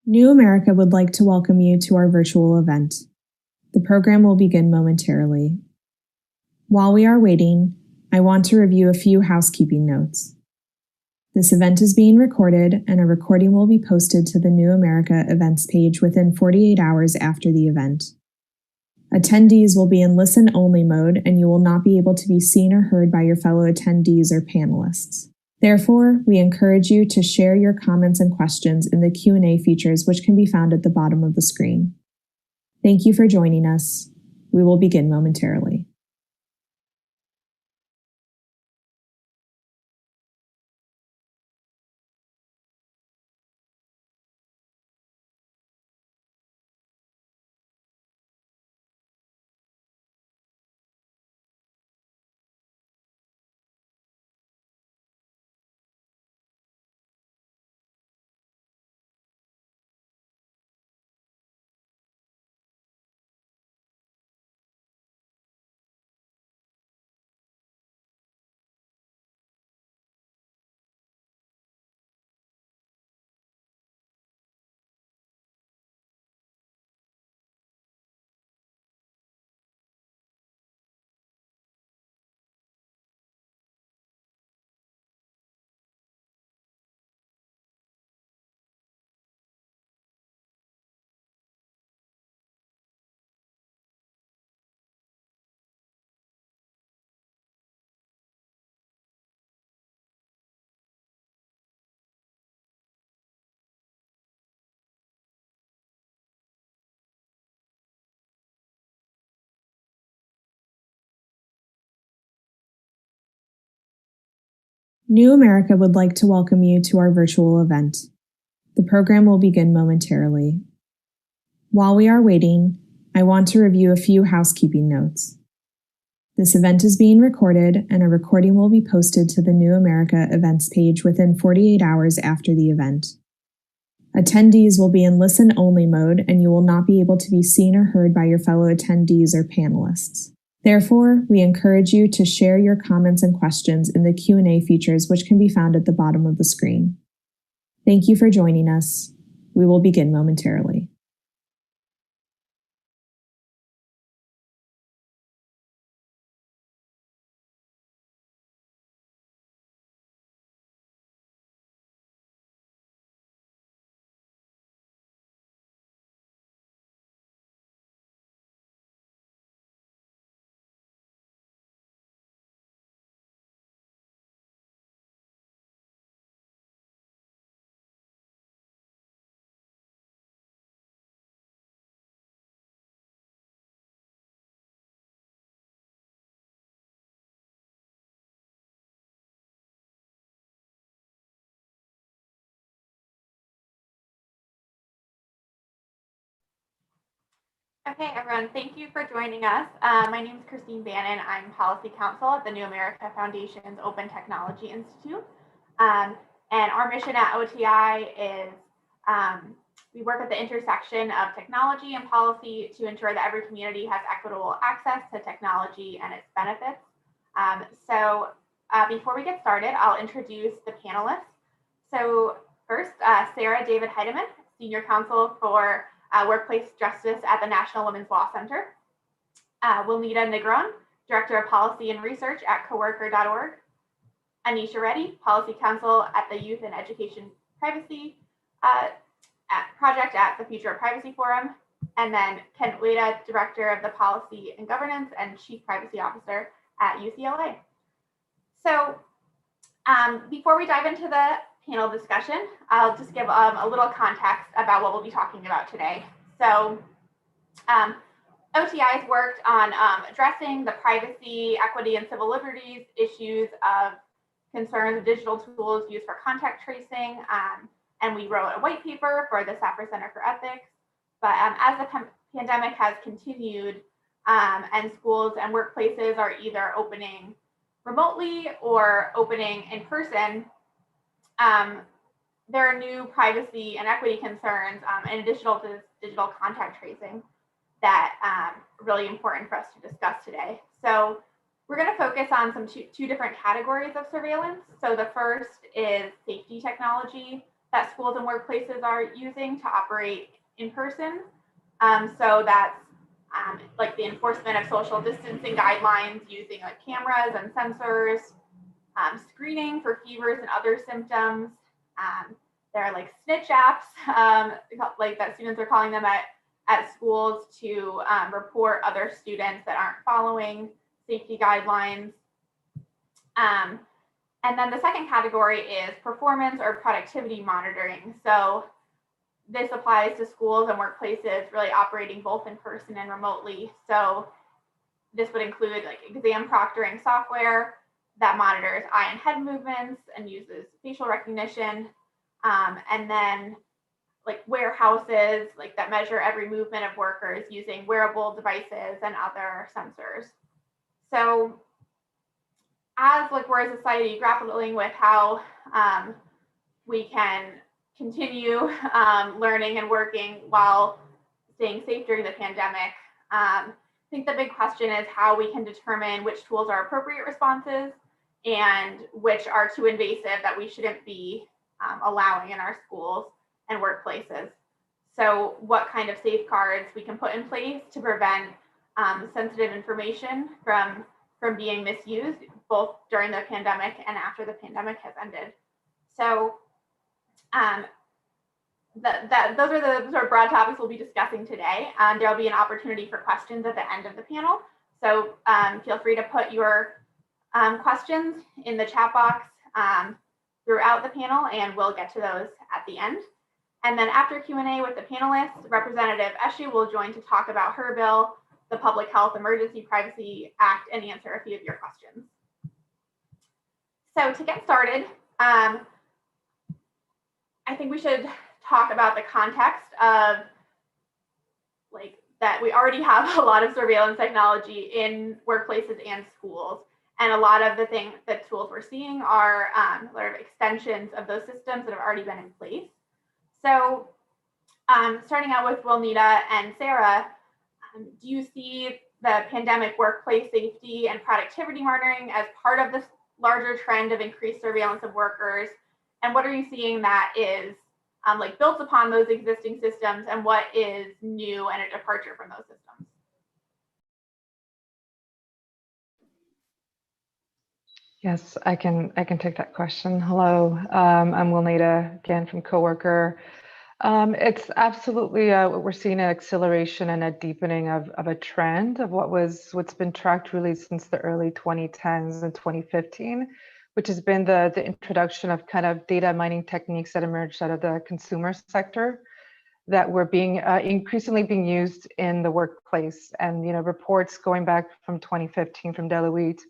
New America would like to welcome you to our virtual event. The program will begin momentarily. While we are waiting, I want to review a few housekeeping notes. This event is being recorded, and a recording will be posted to the New America events page within 48 hours after the event. Attendees will be in listen-only mode, and you will not be able to be seen or heard by your fellow attendees or panelists. Therefore, we encourage you to share your comments and questions in the Q&A features, which can be found at the bottom of the screen. Thank you for joining us. We will begin momentarily. New America would like to welcome you to our virtual event. The program will begin momentarily. While we are waiting, I want to review a few housekeeping notes. This event is being recorded, and a recording will be posted to the New America events page within 48 hours after the event. Attendees will be in listen-only mode, and you will not be able to be seen or heard by your fellow attendees or panelists. Therefore, we encourage you to share your comments and questions in the Q&A features, which can be found at the bottom of the screen. Thank you for joining us. We will begin momentarily. Okay, everyone, thank you for joining us. My name is Christine Bannon. I'm Policy Counsel at the New America Foundation's Open Technology Institute. And our mission at OTI is we work at the intersection of technology and policy to ensure that every community has equitable access to technology and its benefits. Before we get started, I'll introduce the panelists. So first, Sarah David Heidemann, Senior Counsel for Workplace Justice at the National Women's Law Center. Wilnita Negron, Director of Policy and Research at coworker.org. Anisha Reddy, Policy Counsel at the Youth and Education Privacy Project at the Future of Privacy Forum. And then Ken Ueda, Director of the Policy and Governance and Chief Privacy Officer at UCLA. So before we dive into the panel discussion, I'll just give a little context about what we'll be talking about today. So OTI has worked on addressing the privacy, equity, and civil liberties issues of concerns of digital tools used for contact tracing. And we wrote a white paper for the Safra Center for Ethics. But as the pandemic has continued and schools and workplaces are either opening remotely or opening in person, there are new privacy and equity concerns in addition to digital contact tracing that are really important for us to discuss today. So we're going to focus on two different categories of surveillance. So the first is safety technology, that schools and workplaces are using to operate in person. So that's like the enforcement of social distancing guidelines using like cameras and sensors, screening for fevers and other symptoms. There are like snitch apps, like that students are calling them at schools to report other students that aren't following safety guidelines. And then the second category is performance or productivity monitoring. So this applies to schools and workplaces really operating both in person and remotely. So this would include like exam proctoring software that monitors eye and head movements and uses facial recognition. And then like warehouses like that measure every movement of workers using wearable devices and other sensors. So as like we're a society grappling with how we can continue learning and working while staying safe during the pandemic, I think the big question is how we can determine which tools are appropriate responses and which are too invasive that we shouldn't be allowing in our schools and workplaces. So what kind of safeguards we can put in place to prevent sensitive information from being misused, both during the pandemic and after the pandemic has ended. So those are the sort of broad topics we'll be discussing today. There'll be an opportunity for questions at the end of the panel. So feel free to put your questions in the chat box throughout the panel, and we'll get to those at the end. And then after Q&A with the panelists, Representative Eshu will join to talk about her bill, the Public Health Emergency Privacy Act, and answer a few of your questions. So to get started, I think we should talk about the context of like that we already have a lot of surveillance technology in workplaces and schools. And a lot of the tools we're seeing are sort of extensions of those systems that have already been in place. So starting out with Wilnita and Sarah, do you see the pandemic workplace safety and productivity monitoring as part of this larger trend of increased surveillance of workers? And what are you seeing that is like built upon those existing systems, and what is new and a departure from those systems? Yes, I can take that question. Hello, I'm Wilnita again from Coworker. It's absolutely what we're seeing, an acceleration and a deepening of a trend of what's been tracked really since the early 2010s and 2015, which has been the introduction of kind of data mining techniques that emerged out of the consumer sector that were being increasingly being used in the workplace. And reports going back from 2015 from Deloitte,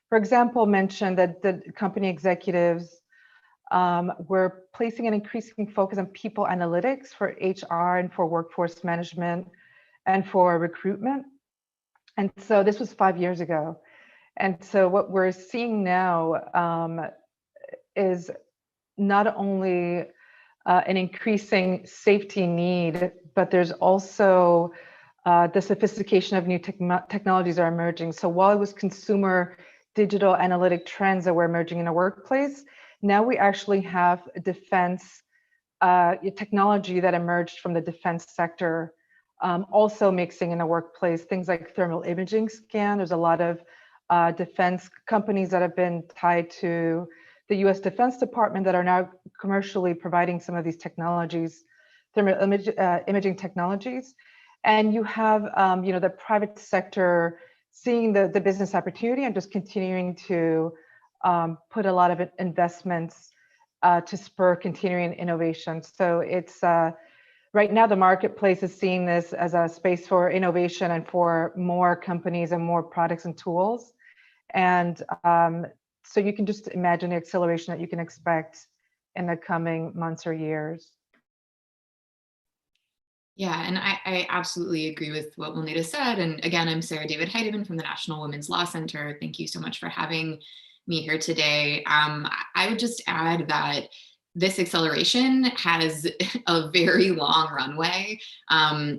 for example, mentioned that the company executives were placing an increasing focus on people analytics for HR and for workforce management and for recruitment. And so this was 5 years ago. And so what we're seeing now is not only an increasing safety need, but there's also the sophistication of new technologies are emerging. So while it was consumer digital analytic trends that were emerging in a workplace, now we actually have defense technology that emerged from the defense sector, also mixing in a workplace, things like thermal imaging scan. There's a lot of defense companies that have been tied to the US Defense Department that are now commercially providing some of these technologies, thermal imaging technologies. And you have the private sector seeing the business opportunity and just continuing to put a lot of investments to spur continuing innovation. So it's right now the marketplace is seeing this as a space for innovation and for more companies and more products and tools. And so you can just imagine the acceleration that you can expect in the coming months or years. Yeah, and I absolutely agree with what Wilnita said. And again, I'm Sarah David Heidemann from the National Women's Law Center. Thank you so much for having me here today. I would just add that this acceleration has a very long runway.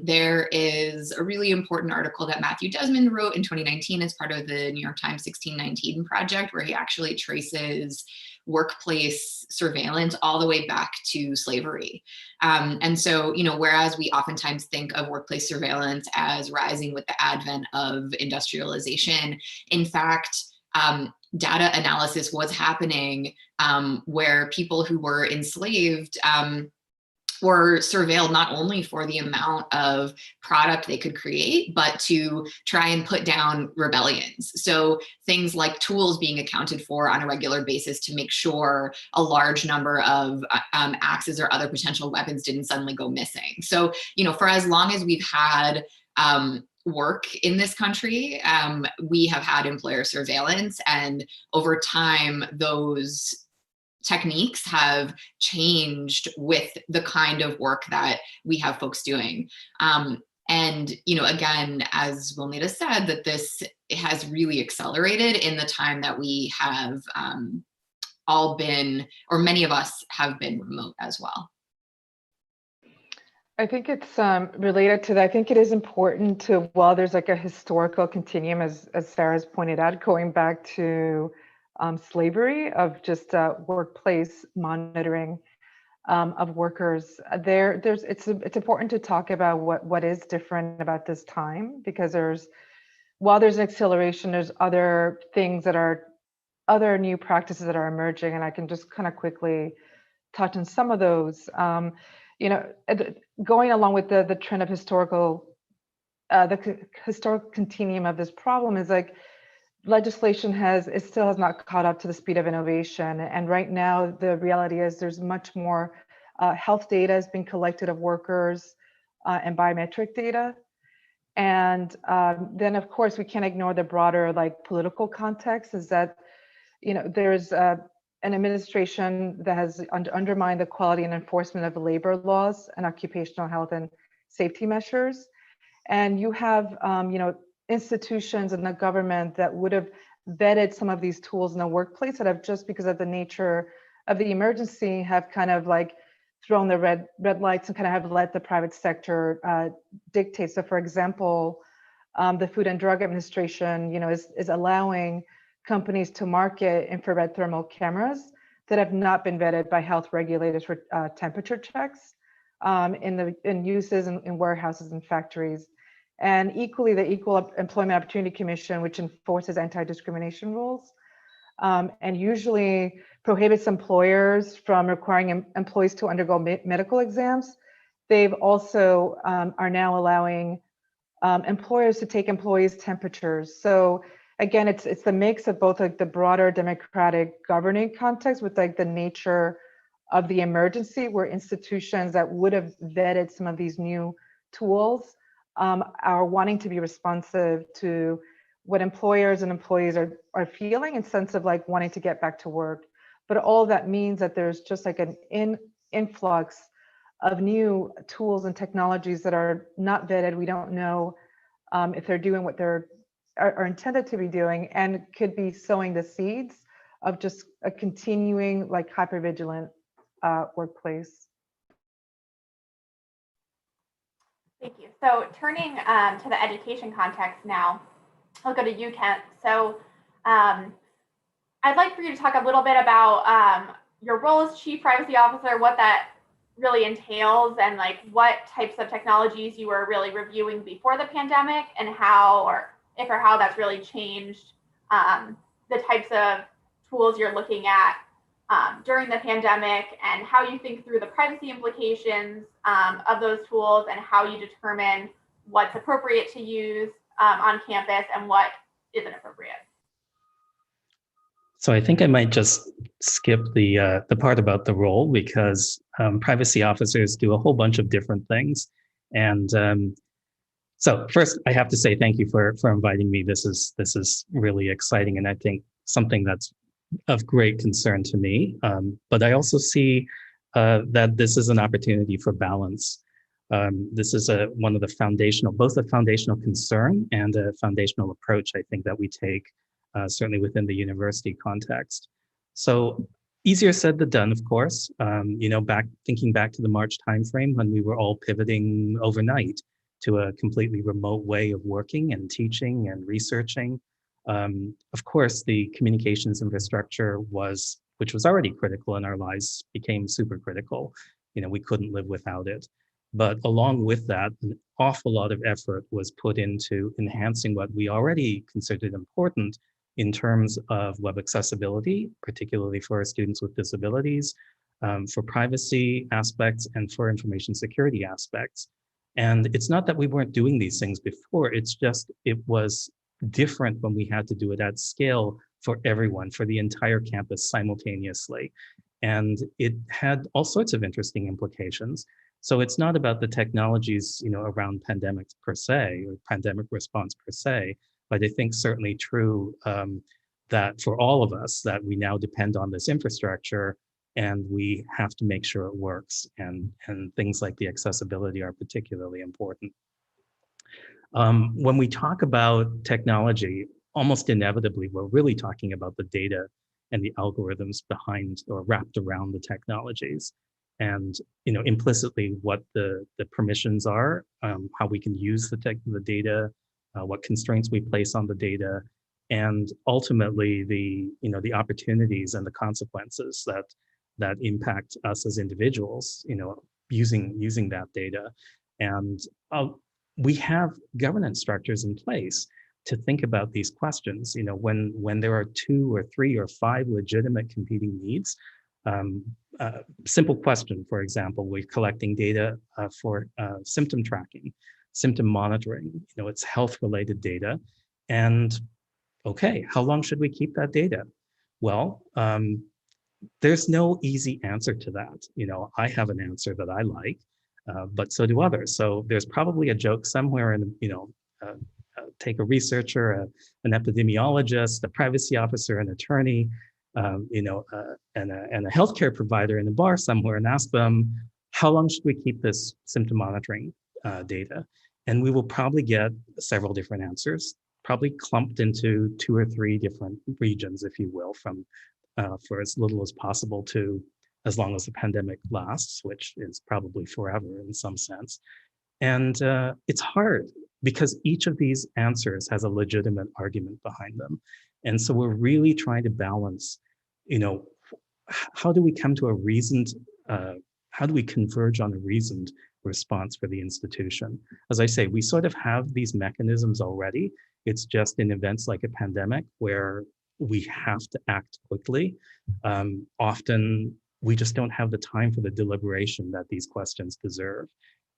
There is a really important article that Matthew Desmond wrote in 2019 as part of the New York Times 1619 project, where he actually traces workplace surveillance all the way back to slavery. And so, whereas we oftentimes think of workplace surveillance as rising with the advent of industrialization, in fact, data analysis was happening where people who were enslaved were surveilled not only for the amount of product they could create, but to try and put down rebellions. So things like tools being accounted for on a regular basis to make sure a large number of axes or other potential weapons didn't suddenly go missing. So, for as long as we've had work in this country, we have had employer surveillance, and over time, those techniques have changed with the kind of work that we have folks doing. And, again, as Wilnita said, that this has really accelerated in the time that we have all been, or many of us have been remote as well. I think it's related to that. I think it is important to, while there's like a historical continuum, as Sarah's pointed out, going back to slavery, of just workplace monitoring of workers. It's important to talk about what is different about this time, because while there's an acceleration, there's other things that are other new practices that are emerging, and I can just kind of quickly touch on some of those. Going along with the trend of the historical continuum of this problem is like, legislation still has not caught up to the speed of innovation. And right now, the reality is there's much more health data has been collected of workers and biometric data. And then, of course, we can't ignore the broader political context, is that, there's an administration that has undermined the quality and enforcement of labor laws and occupational health and safety measures. And you have, institutions in the government that would have vetted some of these tools in the workplace that have, just because of the nature of the emergency, have kind of thrown the red lights and kind of have let the private sector dictate. So for example, the Food and Drug Administration, is allowing companies to market infrared thermal cameras that have not been vetted by health regulators for temperature checks in uses in warehouses and factories. And equally, the Equal Employment Opportunity Commission, which enforces anti-discrimination rules and usually prohibits employers from requiring employees to undergo medical exams. They've also are now allowing employers to take employees' temperatures. So again, it's the mix of both the broader democratic governing context with the nature of the emergency, where institutions that would have vetted some of these new tools are wanting to be responsive to what employers and employees are feeling, in sense of wanting to get back to work. But all of that means that there's just an influx of new tools and technologies that are not vetted. We don't know if they're doing what are intended to be doing, and could be sowing the seeds of just a continuing hypervigilant workplace. Thank you. So turning to the education context now, I'll go to you, Kent. So I'd like for you to talk a little bit about your role as Chief Privacy Officer, what that really entails, and what types of technologies you were really reviewing before the pandemic, and how, or if or how that's really changed the types of tools you're looking at during the pandemic, and how you think through the privacy implications of those tools, and how you determine what's appropriate to use on campus and what isn't appropriate. So I think I might just skip the part about the role, because privacy officers do a whole bunch of different things. And so first, I have to say thank you for inviting me. This is really exciting, and I think something that's of great concern to me. But I also see that this is an opportunity for balance. This is one of the both a foundational concern and a foundational approach, I think, that we take, certainly within the university context. So easier said than done, of course. Thinking back to the March timeframe, when we were all pivoting overnight to a completely remote way of working and teaching and researching. Of course, the communications infrastructure was which was already critical in our lives, became super critical. We couldn't live without it. But along with that, an awful lot of effort was put into enhancing what we already considered important in terms of web accessibility, particularly for students with disabilities, for privacy aspects, and for information security aspects. And it's not that we weren't doing these things before, it's just it was different when we had to do it at scale for everyone, for the entire campus simultaneously. And it had all sorts of interesting implications. So it's not about the technologies, around pandemics per se, or pandemic response per se, but I think certainly true that for all of us, that we now depend on this infrastructure and we have to make sure it works. And things like the accessibility are particularly important. When we talk about technology, almost inevitably, we're really talking about the data and the algorithms behind or wrapped around the technologies. And implicitly what the permissions are, how we can use the data, what constraints we place on the data, and ultimately the opportunities and the consequences that impact us as individuals, using that data. And we have governance structures in place to think about these questions. When there are 2 or 3 or 5 legitimate competing needs. Simple question, for example, we're collecting data for symptom tracking, symptom monitoring, it's health-related data. And okay, how long should we keep that data? Well, there's no easy answer to that. I have an answer that I like, but so do others. So there's probably a joke somewhere in, take a researcher, an epidemiologist, a privacy officer, an attorney, and a healthcare provider in a bar somewhere and ask them, how long should we keep this symptom monitoring data? And we will probably get several different answers, probably clumped into 2 or 3 different regions, if you will, from for as little as possible to as long as the pandemic lasts, which is probably forever in some sense. And it's hard because each of these answers has a legitimate argument behind them. And so we're really trying to balance, how do we come to a reasoned, how do we converge on a reasoned response for the institution? As I say, we sort of have these mechanisms already. It's just in events like a pandemic where we have to act quickly. Often we just don't have the time for the deliberation that these questions deserve.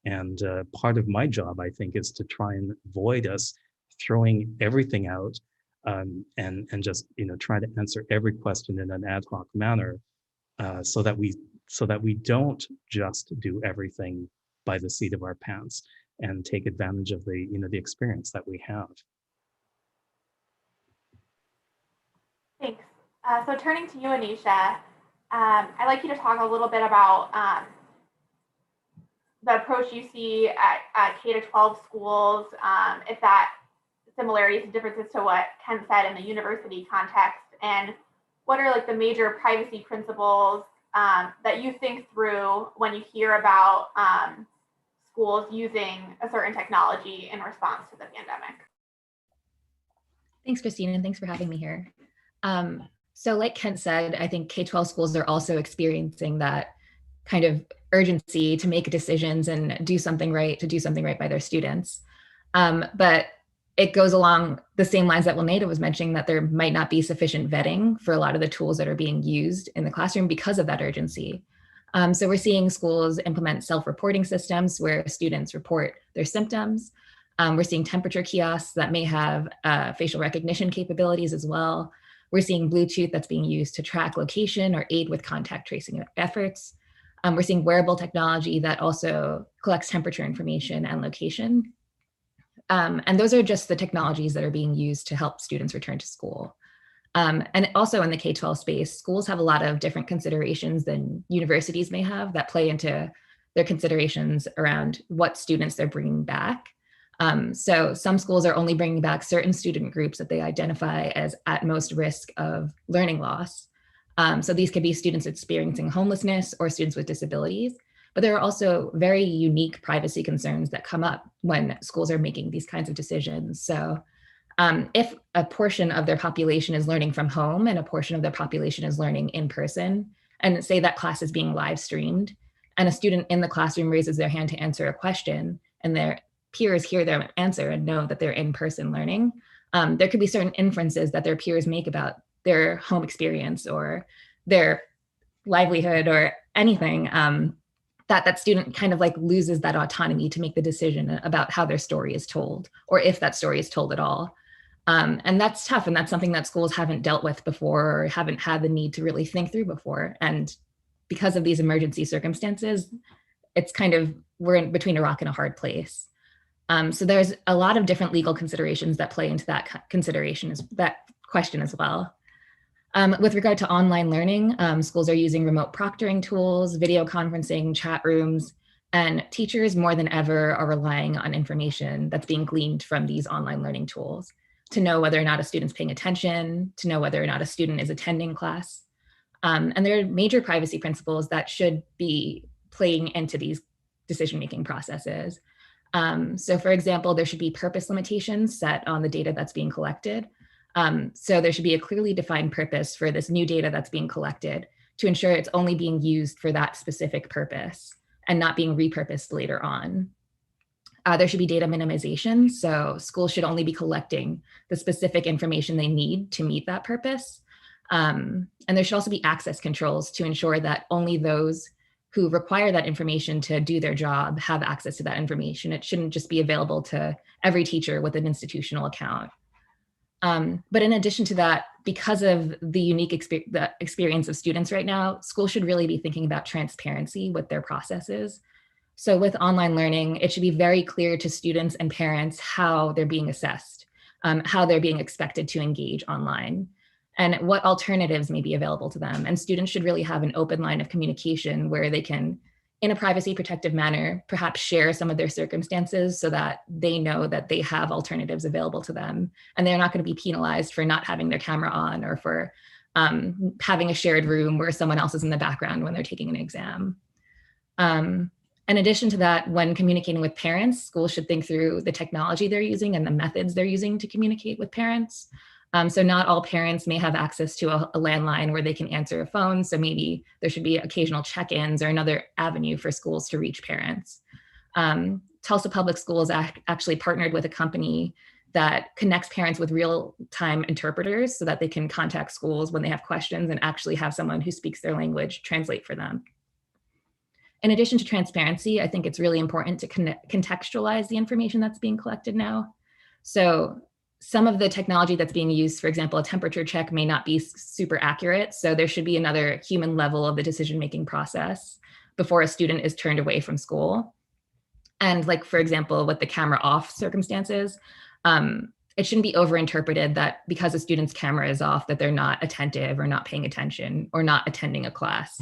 And part of my job, I think, is to try and avoid us throwing everything out and just try to answer every question in an ad hoc manner, so that we don't just do everything by the seat of our pants and take advantage of the the experience that we have. Thanks. So turning to you, Anisha, I'd like you to talk a little bit about the approach you see at K-12 schools, if that similarities and differences to what Ken said in the university context, and what are like the major privacy principles that you think through when you hear about schools using a certain technology in response to the pandemic? Thanks, Christine, and thanks for having me here. So like Kent said, I think K-12 schools are also experiencing that kind of urgency to make decisions and do something right by their students. But it goes along the same lines that Wilneda was mentioning, that there might not be sufficient vetting for a lot of the tools that are being used in the classroom because of that urgency. So we're seeing schools implement self-reporting systems where students report their symptoms. We're seeing temperature kiosks that may have facial recognition capabilities as well. We're seeing Bluetooth that's being used to track location or aid with contact tracing efforts. We're seeing wearable technology that also collects temperature information and location. And those are just the technologies that are being used to help students return to school. And also in the K-12 space, schools have a lot of different considerations than universities may have that play into their considerations around what students they're bringing back. So some schools are only bringing back certain student groups that they identify as at most risk of learning loss. So these could be students experiencing homelessness or students with disabilities, but there are also very unique privacy concerns that come up when schools are making these kinds of decisions. So If a portion of their population is learning from home and a portion of their population is learning in person, and say that class is being live streamed, and a student in the classroom raises their hand to answer a question, and their peers hear their answer and know that they're in person learning, there could be certain inferences that their peers make about their home experience or their livelihood or anything, that student kind of like loses that autonomy to make the decision about how their story is told, or if that story is told at all. And that's tough, and that's something that schools haven't dealt with before or haven't had the need to really think through before. And because of these emergency circumstances, it's kind of, we're in between a rock and a hard place. So there's a lot of different legal considerations that play into that that question as well. With regard to online learning, schools are using remote proctoring tools, video conferencing, chat rooms, and teachers more than ever are relying on information that's being gleaned from these online learning tools to know whether or not a student's paying attention, to know whether or not a student is attending class. And there are major privacy principles that should be playing into these decision-making processes. So for example, there should be purpose limitations set on the data that's being collected. So there should be a clearly defined purpose for this new data that's being collected to ensure it's only being used for that specific purpose and not being repurposed later on. There should be data minimization. So schools should only be collecting the specific information they need to meet that purpose. And there should also be access controls to ensure that only those who require that information to do their job have access to that information. It shouldn't just be available to every teacher with an institutional account. But in addition to that, because of the unique experience of students right now, schools should really be thinking about transparency with their processes. So with online learning, it should be very clear to students and parents how they're being assessed, how they're being expected to engage online, and what alternatives may be available to them. And students should really have an open line of communication where they can, in a privacy protective manner, perhaps share some of their circumstances so that they know that they have alternatives available to them. And they're not going to be penalized for not having their camera on or for having a shared room where someone else is in the background when they're taking an exam. In addition to that, when communicating with parents, schools should think through the technology they're using and the methods they're using to communicate with parents. So not all parents may have access to a landline where they can answer a phone. So maybe there should be occasional check-ins or another avenue for schools to reach parents. Tulsa Public Schools actually partnered with a company that connects parents with real-time interpreters so that they can contact schools when they have questions and actually have someone who speaks their language translate for them. In addition to transparency, I think it's really important to contextualize the information that's being collected now. So some of the technology that's being used, for example, a temperature check may not be super accurate. So there should be another human level of the decision-making process before a student is turned away from school. And like, for example, with the camera off circumstances, it shouldn't be overinterpreted that because a student's camera is off, that they're not attentive or not paying attention or not attending a class.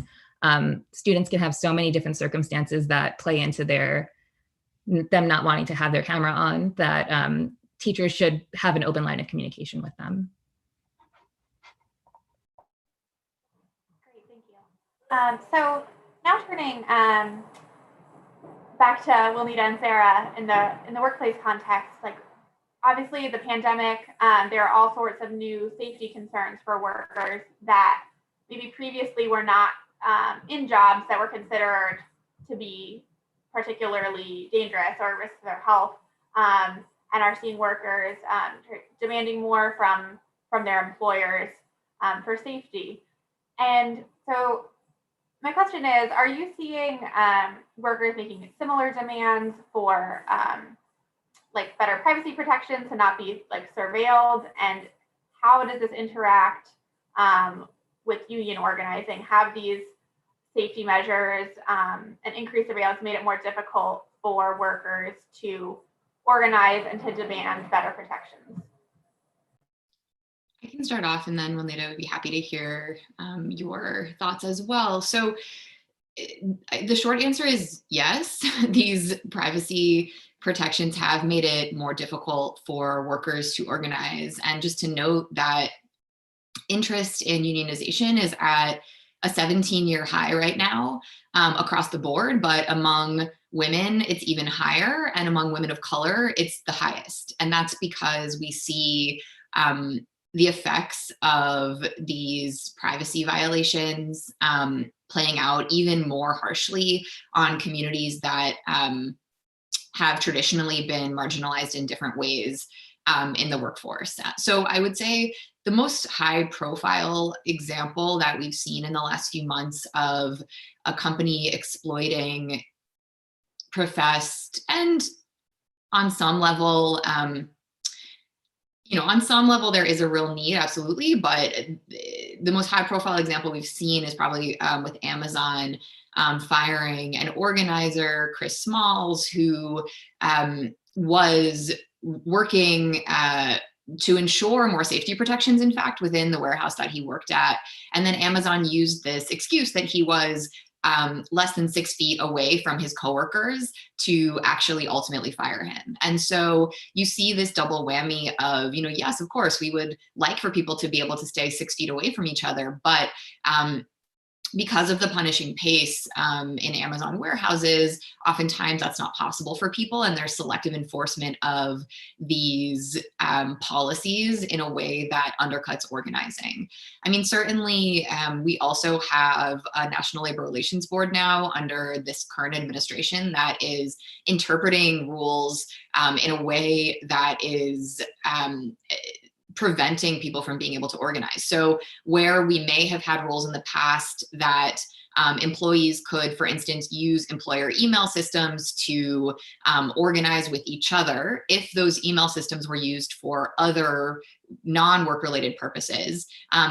Students can have so many different circumstances that play into them not wanting to have their camera on that teachers should have an open line of communication with them. Great, thank you. So now turning back to Wilnita and Sarah in the workplace context, like obviously the pandemic, there are all sorts of new safety concerns for workers that maybe previously were not in jobs that were considered to be particularly dangerous or a risk to their health, and are seeing workers demanding more from their employers for safety. And so my question is, are you seeing workers making similar demands for like better privacy protection to not be like surveilled? And how does this interact with union organizing? Have these safety measures and increased surveillance made it more difficult for workers to organize and to demand better protections? I can start off, and then Wilnita would be happy to hear your thoughts as well. So the short answer is yes. These privacy protections have made it more difficult for workers to organize. And just to note that interest in unionization is at a 17-year high right now across the board, but among women, it's even higher. And among women of color, it's the highest. And that's because we see the effects of these privacy violations playing out even more harshly on communities that have traditionally been marginalized in different ways in the workforce. So I would say the most high profile example that we've seen in the last few months of a company exploiting professed and on some level, on some level there is a real need, absolutely, but the most high profile example we've seen is probably with Amazon firing an organizer, Chris Smalls, who was working to ensure more safety protections, in fact, within the warehouse that he worked at. And then Amazon used this excuse that he was less than 6 feet away from his coworkers to actually ultimately fire him. And so you see this double whammy of, yes, of course, we would like for people to be able to stay 6 feet away from each other, but because of the punishing pace in Amazon warehouses, oftentimes that's not possible for people, and there's selective enforcement of these policies in a way that undercuts organizing. I mean, certainly we also have a National Labor Relations Board now under this current administration that is interpreting rules in a way that is preventing people from being able to organize. So where we may have had rules in the past that employees could, for instance, use employer email systems to organize with each other, if those email systems were used for other non-work related purposes,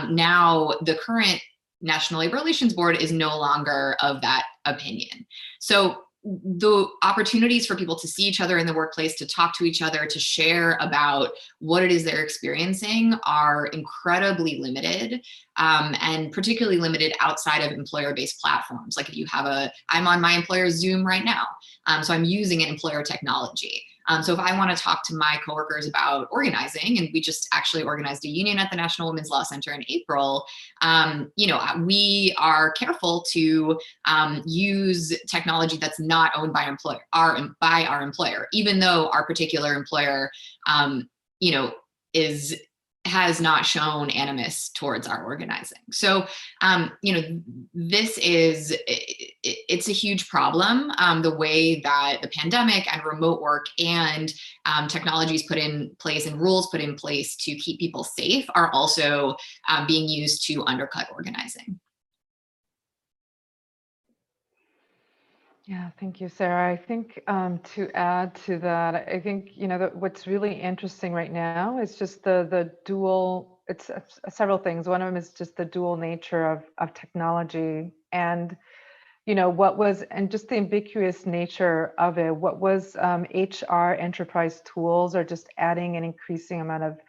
now the current National Labor Relations Board is no longer of that opinion. So the opportunities for people to see each other in the workplace, to talk to each other, to share about what it is they're experiencing are incredibly limited, and particularly limited outside of employer-based platforms. Like if you have I'm on my employer's Zoom right now, so I'm using an employer technology. So if I want to talk to my coworkers about organizing, and we just actually organized a union at the National Women's Law Center in April, we are careful to use technology that's not owned by our employer, even though our particular employer, has not shown animus towards our organizing. So, this is, it's a huge problem. The way that the pandemic and remote work and technologies put in place and rules put in place to keep people safe are also being used to undercut organizing. Yeah, thank you, Sarah. I think to add to that, I think, what's really interesting right now is just the dual, it's several things. One of them is just the dual nature of technology and, and just the ambiguous nature of it. What was HR enterprise tools are just adding an increasing amount of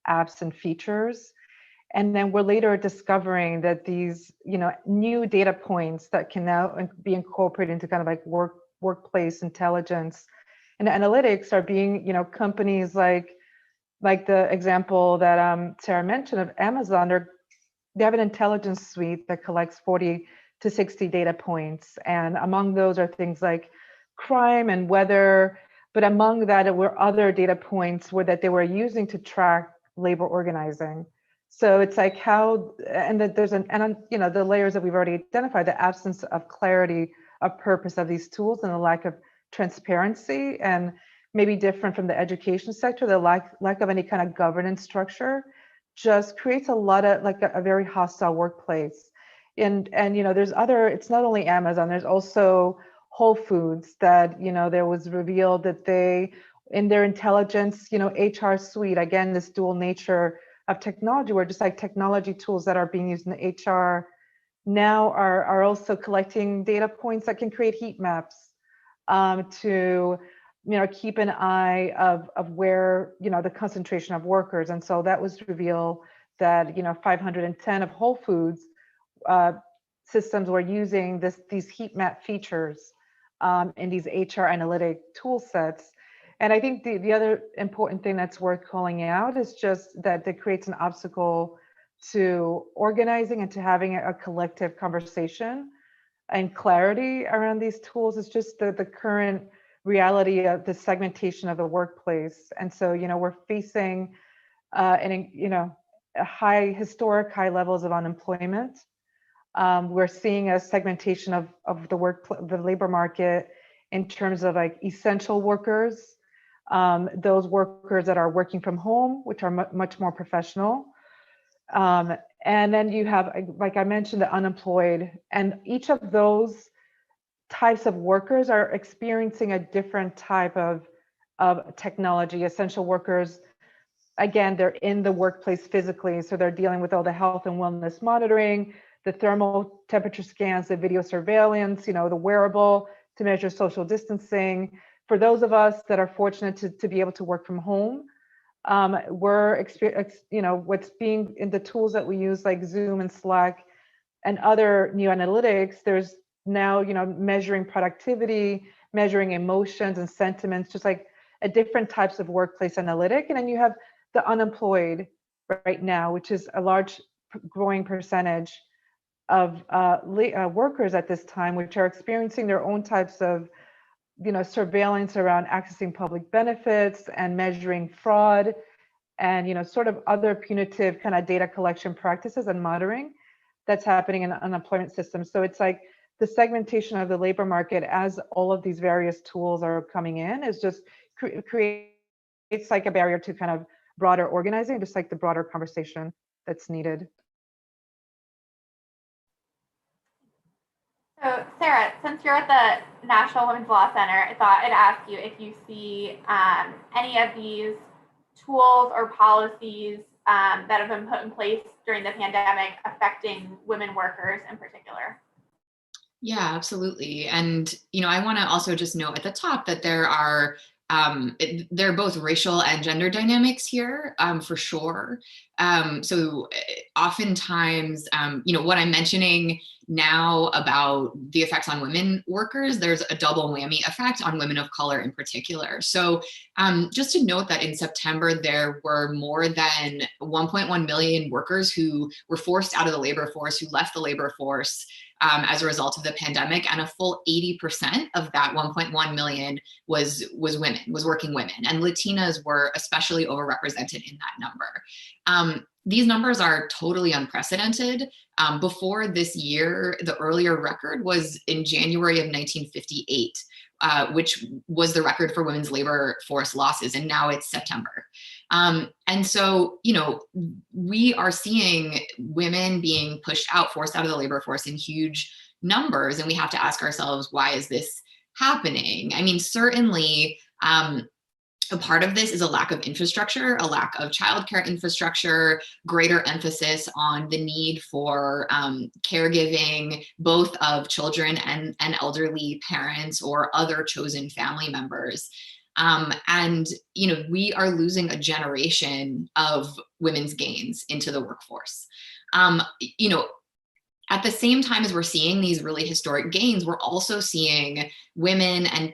apps and features. And then we're later discovering that these, new data points that can now be incorporated into kind of like workplace intelligence and analytics are being, companies like the example that Sarah mentioned of Amazon, they have an intelligence suite that collects 40 to 60 data points. And among those are things like crime and weather, but among that were other data points that they were using to track labor organizing. So it's like there's the layers that we've already identified, the absence of clarity of purpose of these tools and the lack of transparency, and maybe different from the education sector, the lack of any kind of governance structure just creates a lot of a very hostile workplace. And there's it's not only Amazon, there's also Whole Foods that, there was revealed that they, in their intelligence, HR suite, again, this dual nature of technology, where just like technology tools that are being used in the HR now are also collecting data points that can create heat maps to keep an eye of where the concentration of workers. And so that was revealed that 510 of Whole Foods systems were using these heat map features in these HR analytic tool sets. And I think the other important thing that's worth calling out is just that it creates an obstacle to organizing and to having a collective conversation and clarity around these tools is just the current reality of the segmentation of the workplace. And so, we're facing historic high levels of unemployment. We're seeing a segmentation of the labor market in terms of like essential workers, those workers that are working from home, which are much more professional. And then you have, like I mentioned, the unemployed, and each of those types of workers are experiencing a different type of technology. Essential workers, again, they're in the workplace physically, so they're dealing with all the health and wellness monitoring, the thermal temperature scans, the video surveillance, the wearable to measure social distancing. For those of us that are fortunate to be able to work from home, what's being in the tools that we use like Zoom and Slack and other new analytics, there's now, measuring productivity, measuring emotions and sentiments, just like a different types of workplace analytic. And then you have the unemployed right now, which is a large growing percentage of workers at this time, which are experiencing their own types of surveillance around accessing public benefits and measuring fraud and sort of other punitive kind of data collection practices and monitoring that's happening in the unemployment system. So it's like the segmentation of the labor market as all of these various tools are coming in is just creates like a barrier to kind of broader organizing, just like the broader conversation that's needed. So Sarah, since you're at the National Women's Law Center, I thought I'd ask you if you see any of these tools or policies that have been put in place during the pandemic affecting women workers in particular. Yeah, absolutely. And, I want to also just note at the top that there are both racial and gender dynamics here, for sure. So oftentimes, what I'm mentioning now about the effects on women workers, there's a double whammy effect on women of color in particular. So just to note that in September, there were more than 1.1 million workers who were forced out of the labor force, who left the labor force as a result of the pandemic, and a full 80% of that 1.1 million was working women, and Latinas were especially overrepresented in that number. These numbers are totally unprecedented. Before this year, the earlier record was in January of 1958, which was the record for women's labor force losses, and now it's September. And so, we are seeing women being pushed out, forced out of the labor force in huge numbers, and we have to ask ourselves, why is this happening? I mean, certainly, a part of this is a lack of infrastructure, a lack of childcare infrastructure, greater emphasis on the need for caregiving, both of children and elderly parents or other chosen family members. And, we are losing a generation of women's gains into the workforce. At the same time as we're seeing these really historic gains, we're also seeing women, and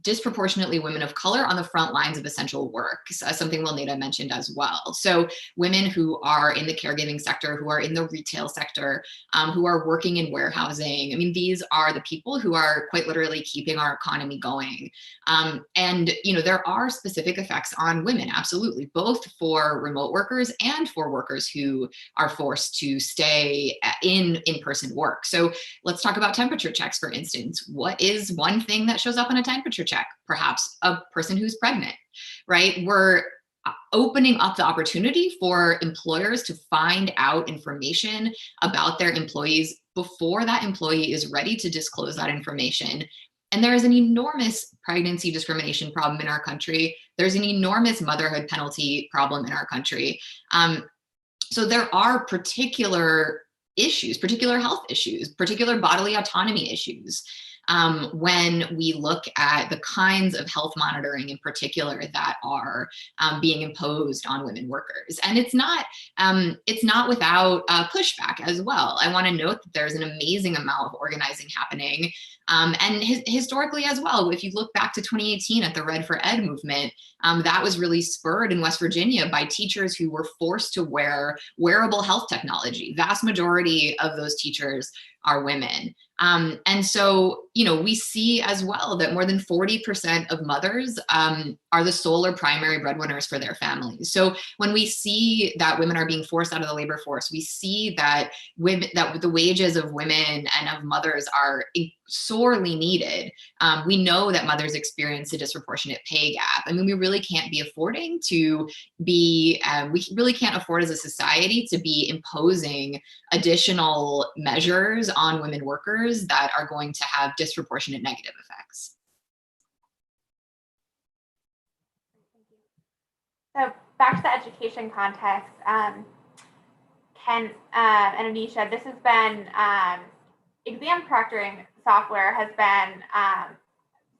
disproportionately women of color, on the front lines of essential work, something Wilneda mentioned as well. So women who are in the caregiving sector, who are in the retail sector, who are working in warehousing. I mean, these are the people who are quite literally keeping our economy going. And, there are specific effects on women, absolutely, both for remote workers and for workers who are forced to stay in-person work. So let's talk about temperature checks, for instance. What is one thing that shows up on a temperature check? Perhaps a person who's pregnant, right? We're opening up the opportunity for employers to find out information about their employees before that employee is ready to disclose that information. And there is an enormous pregnancy discrimination problem in our country. There's an enormous motherhood penalty problem in our country. So there are particular issues, particular health issues, particular bodily autonomy issues, when we look at the kinds of health monitoring in particular that are being imposed on women workers. And it's not without pushback as well. I want to note that there's an amazing amount of organizing happening. And historically as well, if you look back to 2018 at the Red for Ed movement, that was really spurred in West Virginia by teachers who were forced to wear wearable health technology. Vast majority of those teachers are women. And so, we see as well that more than 40% of mothers are the sole or primary breadwinners for their families. So when we see that women are being forced out of the labor force, we see that the wages of women and of mothers are sorely needed. We know that mothers experience a disproportionate pay gap. I mean, we really can't be affording to be, we really can't afford as a society to be imposing additional measures on women workers that are going to have disproportionate negative effects. So back to the education context, Ken and Anisha, this has been, exam proctoring software has been,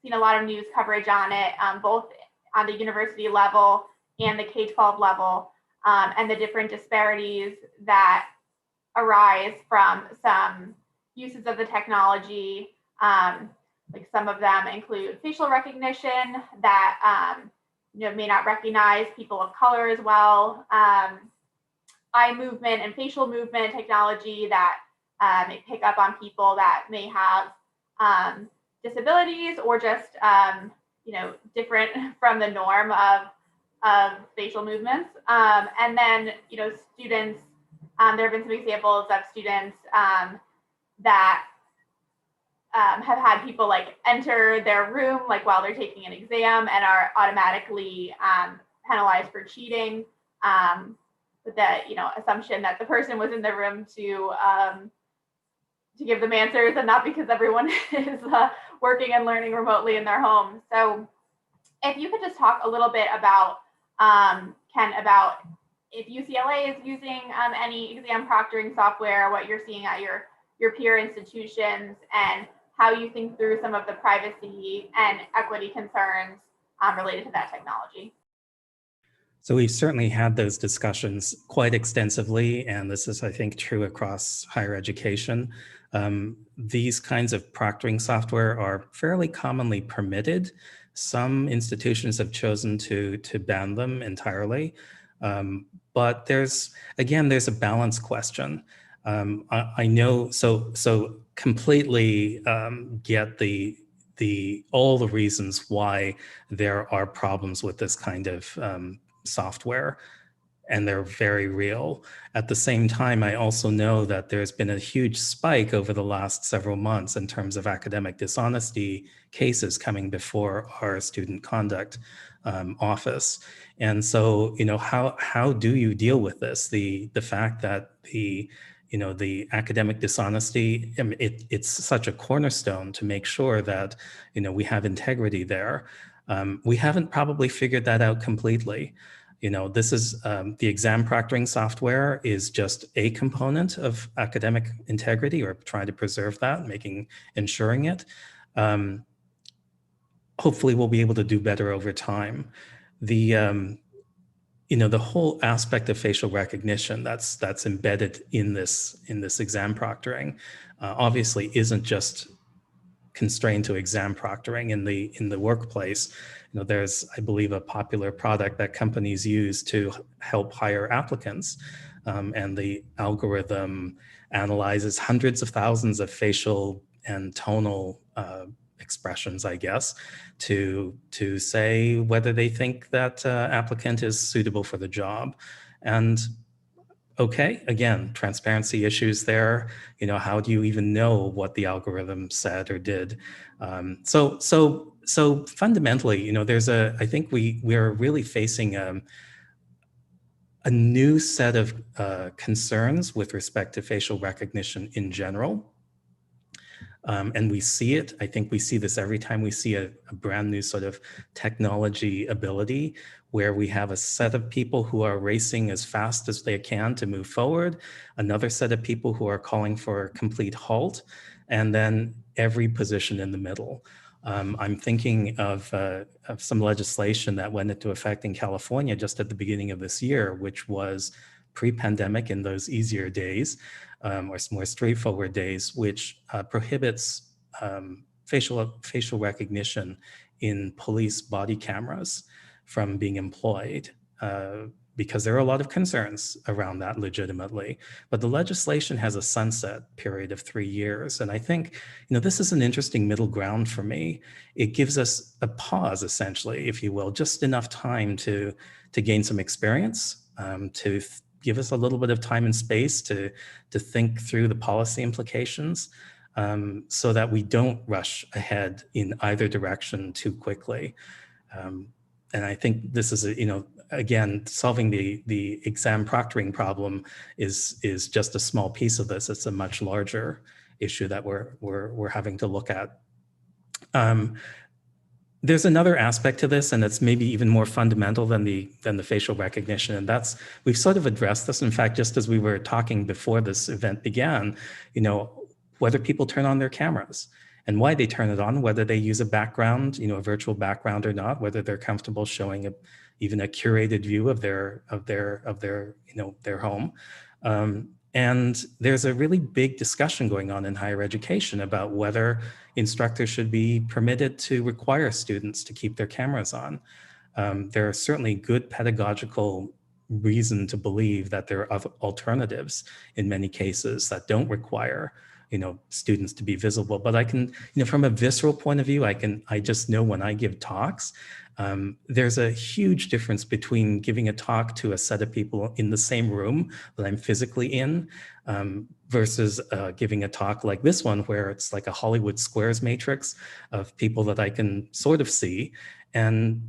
seen a lot of news coverage on it, both on the university level and the K-12 level, and the different disparities that arise from some uses of the technology. Like some of them include facial recognition that may not recognize people of color as well, eye movement and facial movement technology that may pick up on people that may have disabilities or just different from the norm of facial movements. And then students. There have been some examples of students that have had people like enter their room like while they're taking an exam and are automatically penalized for cheating, with the assumption that the person was in the room to give them answers and not because everyone is working and learning remotely in their home. So if you could just talk a little bit about, Ken, about if UCLA is using any exam proctoring software, what you're seeing at your peer institutions, and how you think through some of the privacy and equity concerns related to that technology. So we've certainly had those discussions quite extensively, and this is, I think, true across higher education. These kinds of proctoring software are fairly commonly permitted. Some institutions have chosen to ban them entirely. But there's a balance question. I know, so completely get all the reasons why there are problems with this kind of software, and they're very real. At the same time, I also know that there's been a huge spike over the last several months in terms of academic dishonesty cases coming before our student conduct office. And so, how do you deal with this? The fact that the academic dishonesty, it's such a cornerstone to make sure that, we have integrity there. We haven't probably figured that out completely. This is the exam proctoring software is just a component of academic integrity, or trying to preserve that, ensuring it. Hopefully we'll be able to do better over time. The whole aspect of facial recognition that's embedded in this exam proctoring obviously isn't just constrained to exam proctoring in the workplace. There's, I believe, a popular product that companies use to help hire applicants, and the algorithm analyzes hundreds of thousands of facial and tonal expressions, I guess, to say whether they think that applicant is suitable for the job. And okay, again, transparency issues there. How do you even know what the algorithm said or did? So fundamentally, I think we're really facing a new set of concerns with respect to facial recognition in general. And we see it. I think we see this every time we see a brand new sort of technology ability, where we have a set of people who are racing as fast as they can to move forward, another set of people who are calling for a complete halt, and then every position in the middle. I'm thinking of some legislation that went into effect in California just at the beginning of this year, which was pre-pandemic in those easier days, or more straightforward days, which prohibits facial recognition in police body cameras from being employed. because there are a lot of concerns around that legitimately. But the legislation has a sunset period of 3 years. And I think, this is an interesting middle ground for me. It gives us a pause, essentially, if you will, just enough time to gain some experience, to give us a little bit of time and space to think through the policy implications, so that we don't rush ahead in either direction too quickly. And I think this is again, solving the exam proctoring problem is just a small piece of this. It's a much larger issue that we're having to look at. There's another aspect to this, and it's maybe even more fundamental than the facial recognition, and that's, we've sort of addressed this. In fact, just as we were talking before this event began, whether people turn on their cameras and why they turn it on, whether they use a background, a virtual background or not, whether they're comfortable showing even a curated view of their home. And there's a really big discussion going on in higher education about whether instructors should be permitted to require students to keep their cameras on. There are certainly good pedagogical reason to believe that there are alternatives in many cases that don't require students to be visible. But I can, from a visceral point of view, I just know when I give talks, there's a huge difference between giving a talk to a set of people in the same room that I'm physically in, versus giving a talk like this one, where it's like a Hollywood Squares matrix of people that I can sort of see, and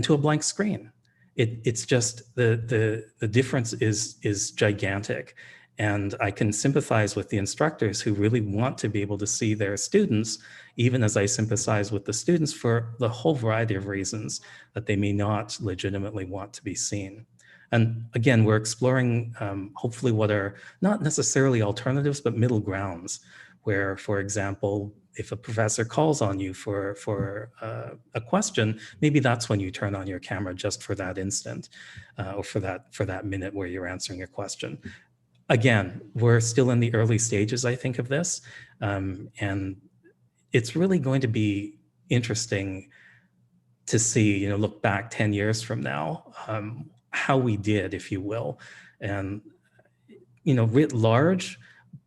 to a blank screen. It's just the difference is gigantic. And I can sympathize with the instructors who really want to be able to see their students, even as I sympathize with the students for the whole variety of reasons that they may not legitimately want to be seen. And again, we're exploring hopefully what are not necessarily alternatives, but middle grounds, where, for example, if a professor calls on you for a question, maybe that's when you turn on your camera just for that instant, or for that minute where you're answering a question. Again, we're still in the early stages, I think, of this. And it's really going to be interesting to see, look back 10 years from now, how we did, if you will. And, writ large,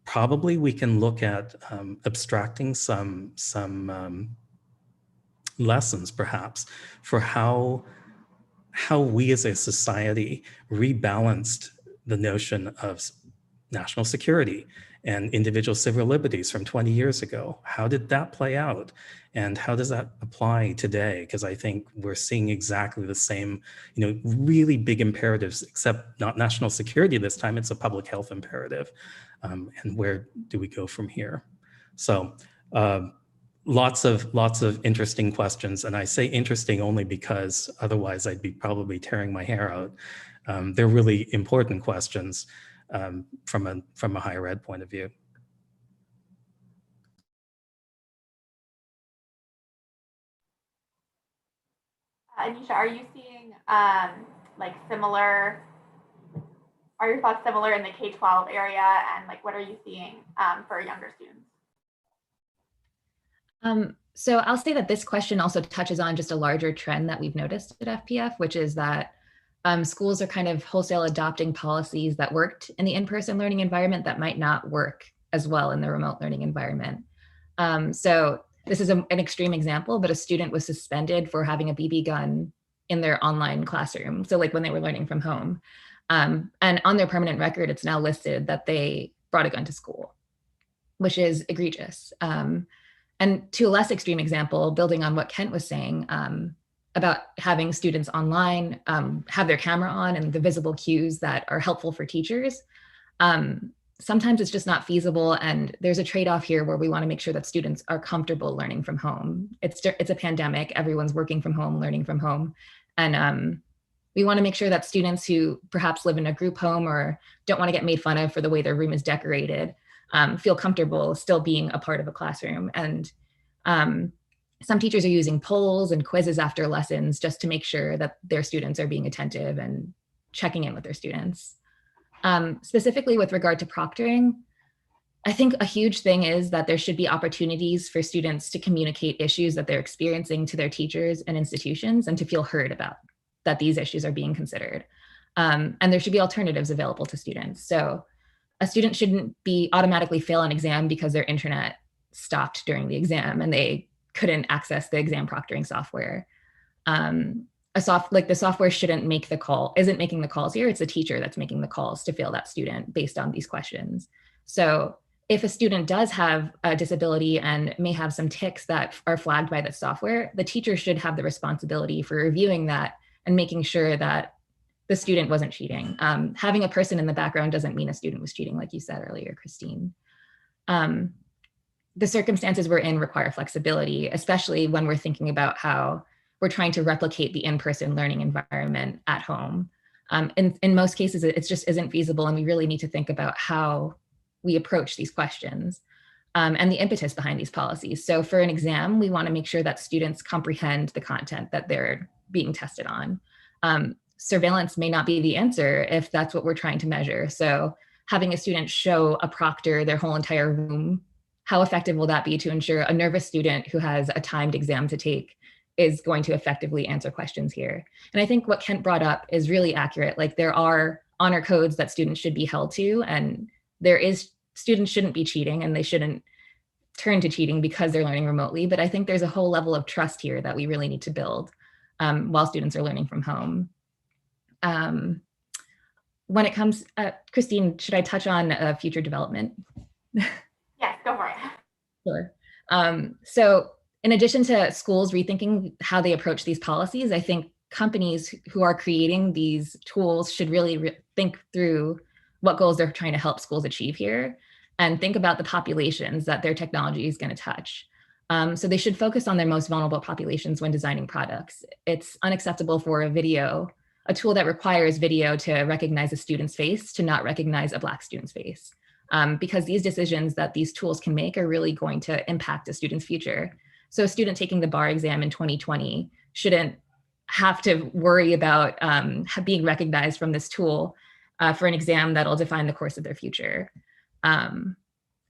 probably we can look at abstracting some lessons, perhaps, for how we as a society rebalanced the notion of national security and individual civil liberties from 20 years ago. How did that play out? And how does that apply today? Because I think we're seeing exactly the same, really big imperatives, except not national security this time, it's a public health imperative. And where do we go from here? So lots of interesting questions. And I say interesting only because otherwise I'd be probably tearing my hair out. They're really important questions. From a higher ed point of view. Anisha, are you seeing are your thoughts similar in the K-12 area, and what are you seeing for younger students? So I'll say that this question also touches on just a larger trend that we've noticed at FPF, which is that schools are kind of wholesale adopting policies that worked in the in-person learning environment that might not work as well in the remote learning environment. So this is an extreme example, but a student was suspended for having a BB gun in their online classroom. So when they were learning from home. And on their permanent record, it's now listed that they brought a gun to school, which is egregious. And to a less extreme example, building on what Kent was saying, about having students online have their camera on and the visible cues that are helpful for teachers. Sometimes it's just not feasible, and there's a trade-off here where we want to make sure that students are comfortable learning from home. It's a pandemic, everyone's working from home, learning from home, and we want to make sure that students who perhaps live in a group home or don't want to get made fun of for the way their room is decorated feel comfortable still being a part of a classroom. And some teachers are using polls and quizzes after lessons just to make sure that their students are being attentive and checking in with their students. Specifically with regard to proctoring, I think a huge thing is that there should be opportunities for students to communicate issues that they're experiencing to their teachers and institutions and to feel heard about that these issues are being considered. And there should be alternatives available to students. So a student shouldn't be automatically fail an exam because their internet stopped during the exam and they couldn't access the exam proctoring software. The software shouldn't make the call, isn't making the calls here. It's the teacher that's making the calls to fail that student based on these questions. So if a student does have a disability and may have some tics that are flagged by the software, the teacher should have the responsibility for reviewing that and making sure that the student wasn't cheating. Having a person in the background doesn't mean a student was cheating, like you said earlier, Christine. The circumstances we're in require flexibility, especially when we're thinking about how we're trying to replicate the in-person learning environment at home. In most cases, it just isn't feasible, and we really need to think about how we approach these questions and the impetus behind these policies. So for an exam, we want to make sure that students comprehend the content that they're being tested on. Surveillance may not be the answer if that's what we're trying to measure. So having a student show a proctor their whole entire room, how effective will that be to ensure a nervous student who has a timed exam to take is going to effectively answer questions here? And I think what Kent brought up is really accurate. Like, there are honor codes that students should be held to, and students shouldn't be cheating and they shouldn't turn to cheating because they're learning remotely. But I think there's a whole level of trust here that we really need to build while students are learning from home. When it comes, Christine, should I touch on future development? Yes, go for it. Sure. So in addition to schools rethinking how they approach these policies, I think companies who are creating these tools should really think through what goals they're trying to help schools achieve here and think about the populations that their technology is going to touch. So they should focus on their most vulnerable populations when designing products. It's unacceptable for a tool that requires video to recognize a student's face to not recognize a Black student's face. Because these decisions that these tools can make are really going to impact a student's future. So a student taking the bar exam in 2020 shouldn't have to worry about being recognized from this tool for an exam that'll define the course of their future.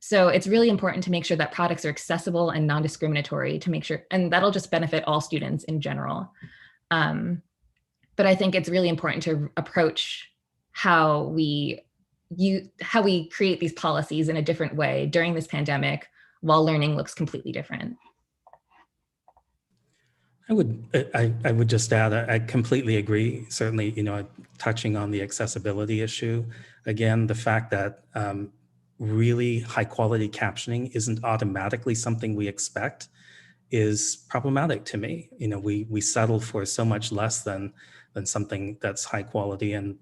So it's really important to make sure that products are accessible and non-discriminatory to make sure, and that'll just benefit all students in general. But I think it's really important to approach how we create these policies in a different way during this pandemic while learning looks completely different. I would just add, I completely agree. Certainly, touching on the accessibility issue, again, the fact that really high quality captioning isn't automatically something we expect is problematic to me. We settle for so much less than something that's high quality, and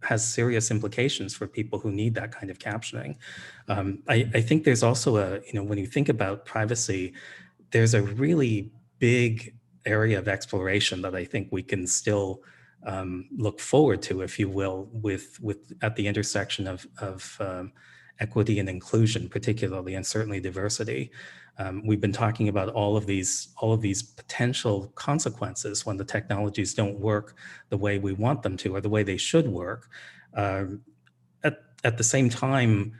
has serious implications for people who need that kind of captioning. I think there's also when you think about privacy, there's a really big area of exploration that I think we can still look forward to, if you will, with at the intersection of equity and inclusion, particularly, and certainly diversity. We've been talking about all of these potential consequences when the technologies don't work the way we want them to, or the way they should work. At the same time,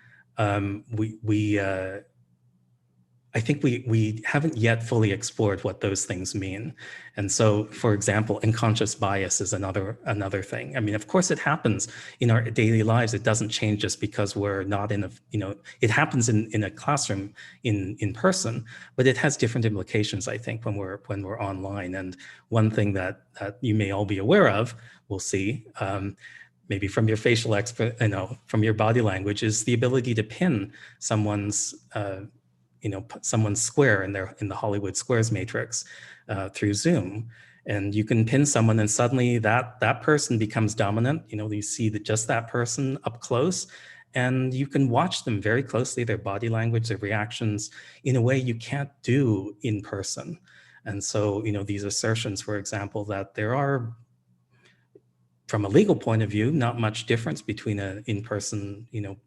I think we haven't yet fully explored what those things mean. And so, for example, unconscious bias is another thing. I mean, of course it happens in our daily lives. It doesn't change just because we're not it happens in a classroom in person, but it has different implications, I think, when we're online. And one thing that you may all be aware of, we'll see, maybe from your facial from your body language, is the ability to pin someone's someone's square in the Hollywood Squares matrix through Zoom. And you can pin someone and suddenly that person becomes dominant. You see just that person up close, and you can watch them very closely, their body language, their reactions, in a way you can't do in person. And so, these assertions, for example, that there are, from a legal point of view, not much difference between an in-person,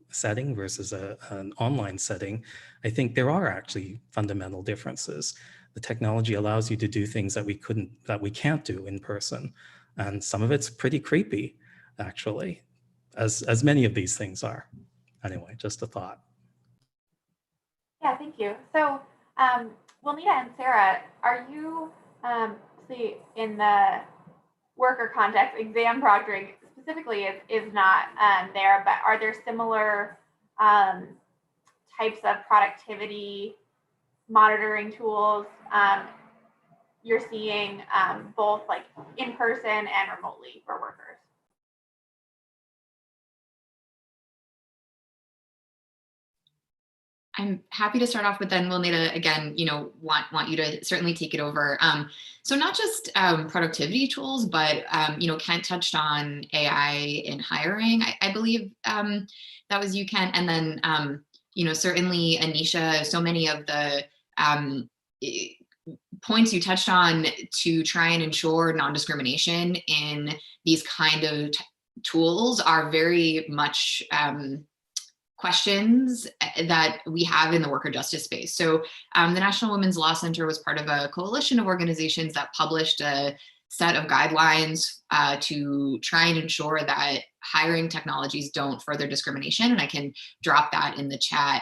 setting versus an online setting. I think there are actually fundamental differences. The technology allows you to do things that we can't do in person, and some of it's pretty creepy, actually, as many of these things are. Anyway, just a thought. Yeah, thank you. So, Juanita and Sarah, are you in the worker context, exam proctoring specifically is not there, but are there similar types of productivity monitoring tools you're seeing both like in person and remotely for workers? I'm happy to start off, but then we'll need to, again, want you to certainly take it over. So not just productivity tools, but, Kent touched on AI in hiring, I believe that was you, Kent. And then, certainly Anisha, so many of the points you touched on to try and ensure non-discrimination in these kind of tools are very much questions that we have in the worker justice space. So the National Women's Law Center was part of a coalition of organizations that published a set of guidelines to try and ensure that hiring technologies don't further discrimination. And I can drop that in the chat.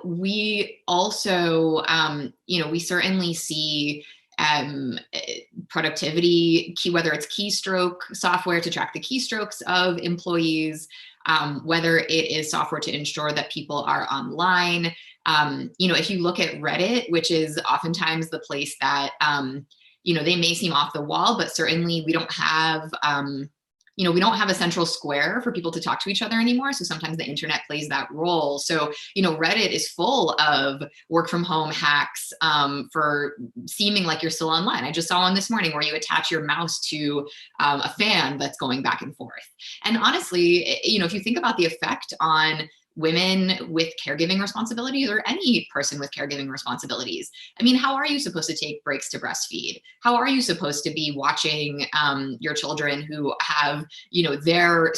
We also, we certainly see productivity, whether it's keystroke software to track the keystrokes of employees, whether it is software to ensure that people are online. If you look at Reddit, which is oftentimes the place that, they may seem off the wall, but certainly we don't have, we don't have a central square for people to talk to each other anymore. So sometimes the internet plays that role. So, Reddit is full of work from home hacks for seeming like you're still online. I just saw one this morning where you attach your mouse to a fan that's going back and forth. And honestly, if you think about the effect on women with caregiving responsibilities or any person with caregiving responsibilities. I mean, how are you supposed to take breaks to breastfeed? How are you supposed to be watching your children who have, their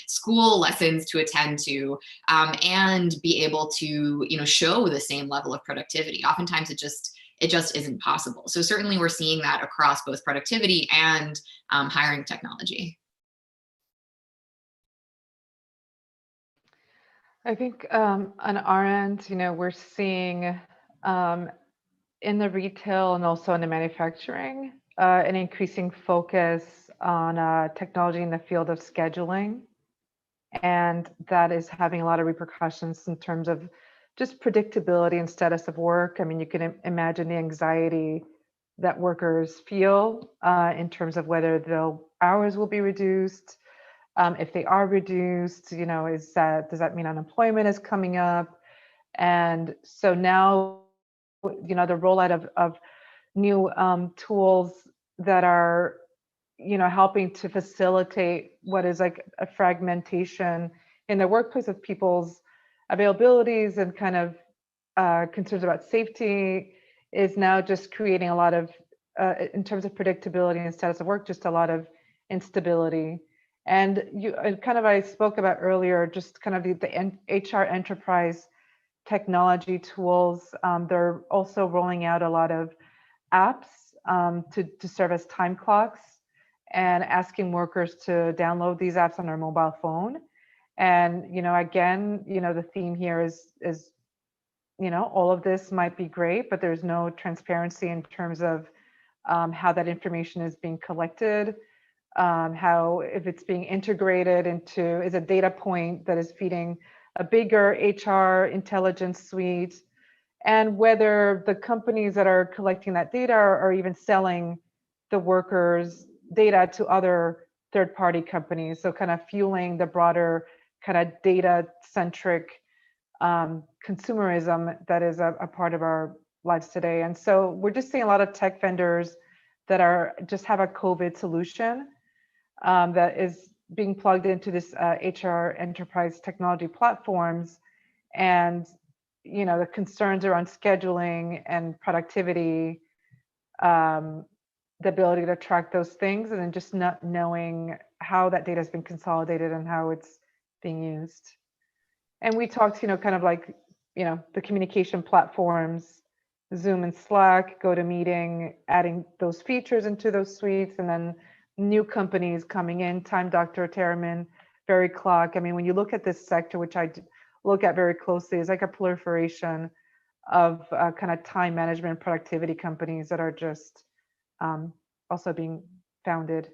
school lessons to attend to and be able to, show the same level of productivity? Oftentimes it just isn't possible. So certainly we're seeing that across both productivity and hiring technology. I think on our end, we're seeing in the retail and also in the manufacturing an increasing focus on technology in the field of scheduling. And that is having a lot of repercussions in terms of just predictability and status of work. I mean, you can imagine the anxiety that workers feel in terms of whether their hours will be reduced. If they are reduced, does that mean unemployment is coming up? And so now, the rollout of new tools that are, helping to facilitate what is like a fragmentation in the workplace of people's availabilities and kind of concerns about safety is now just creating a lot of, in terms of predictability and status of work, just a lot of instability. And I spoke about earlier, just kind of the HR enterprise technology tools. They're also rolling out a lot of apps to serve as time clocks and asking workers to download these apps on their mobile phone. And, again, the theme here is, all of this might be great, but there's no transparency in terms of how that information is being collected. How if it's being integrated into is a data point that is feeding a bigger HR intelligence suite, and whether the companies that are collecting that data are even selling the workers' data to other third-party companies. So kind of fueling the broader kind of data-centric consumerism that is a part of our lives today. And so we're just seeing a lot of tech vendors that just have a COVID solution that is being plugged into this HR enterprise technology platforms. And, the concerns around scheduling and productivity, the ability to track those things, and then just not knowing how that data has been consolidated and how it's being used. And we talked, kind of like, the communication platforms, Zoom and Slack, GoToMeeting, adding those features into those suites, and then new companies coming in, Time Doctor, Terriman, Very Clock. I mean, when you look at this sector, which I look at very closely, is like a proliferation of kind of time management productivity companies that are just also being founded.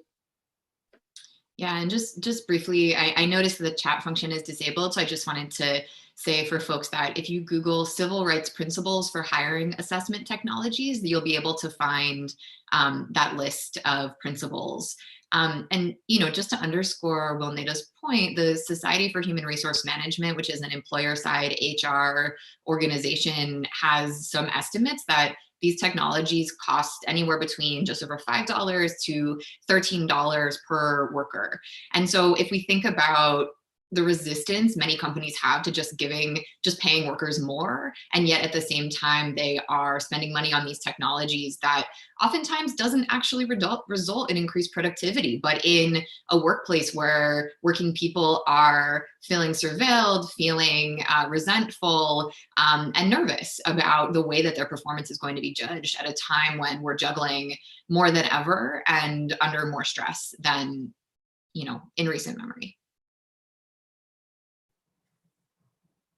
Yeah, and just briefly, I noticed the chat function is disabled, so I just wanted to say for folks that if you Google civil rights principles for hiring assessment technologies, you'll be able to find that list of principles. And just to underscore Will Nada's point, the Society for Human Resource Management, which is an employer side HR organization, has some estimates that these technologies cost anywhere between just over $5 to $13 per worker. And so if we think about the resistance many companies have to just paying workers more, and yet at the same time they are spending money on these technologies that oftentimes doesn't actually result in increased productivity, but in a workplace where working people are feeling surveilled, feeling resentful, and nervous about the way that their performance is going to be judged at a time when we're juggling more than ever and under more stress than in recent memory.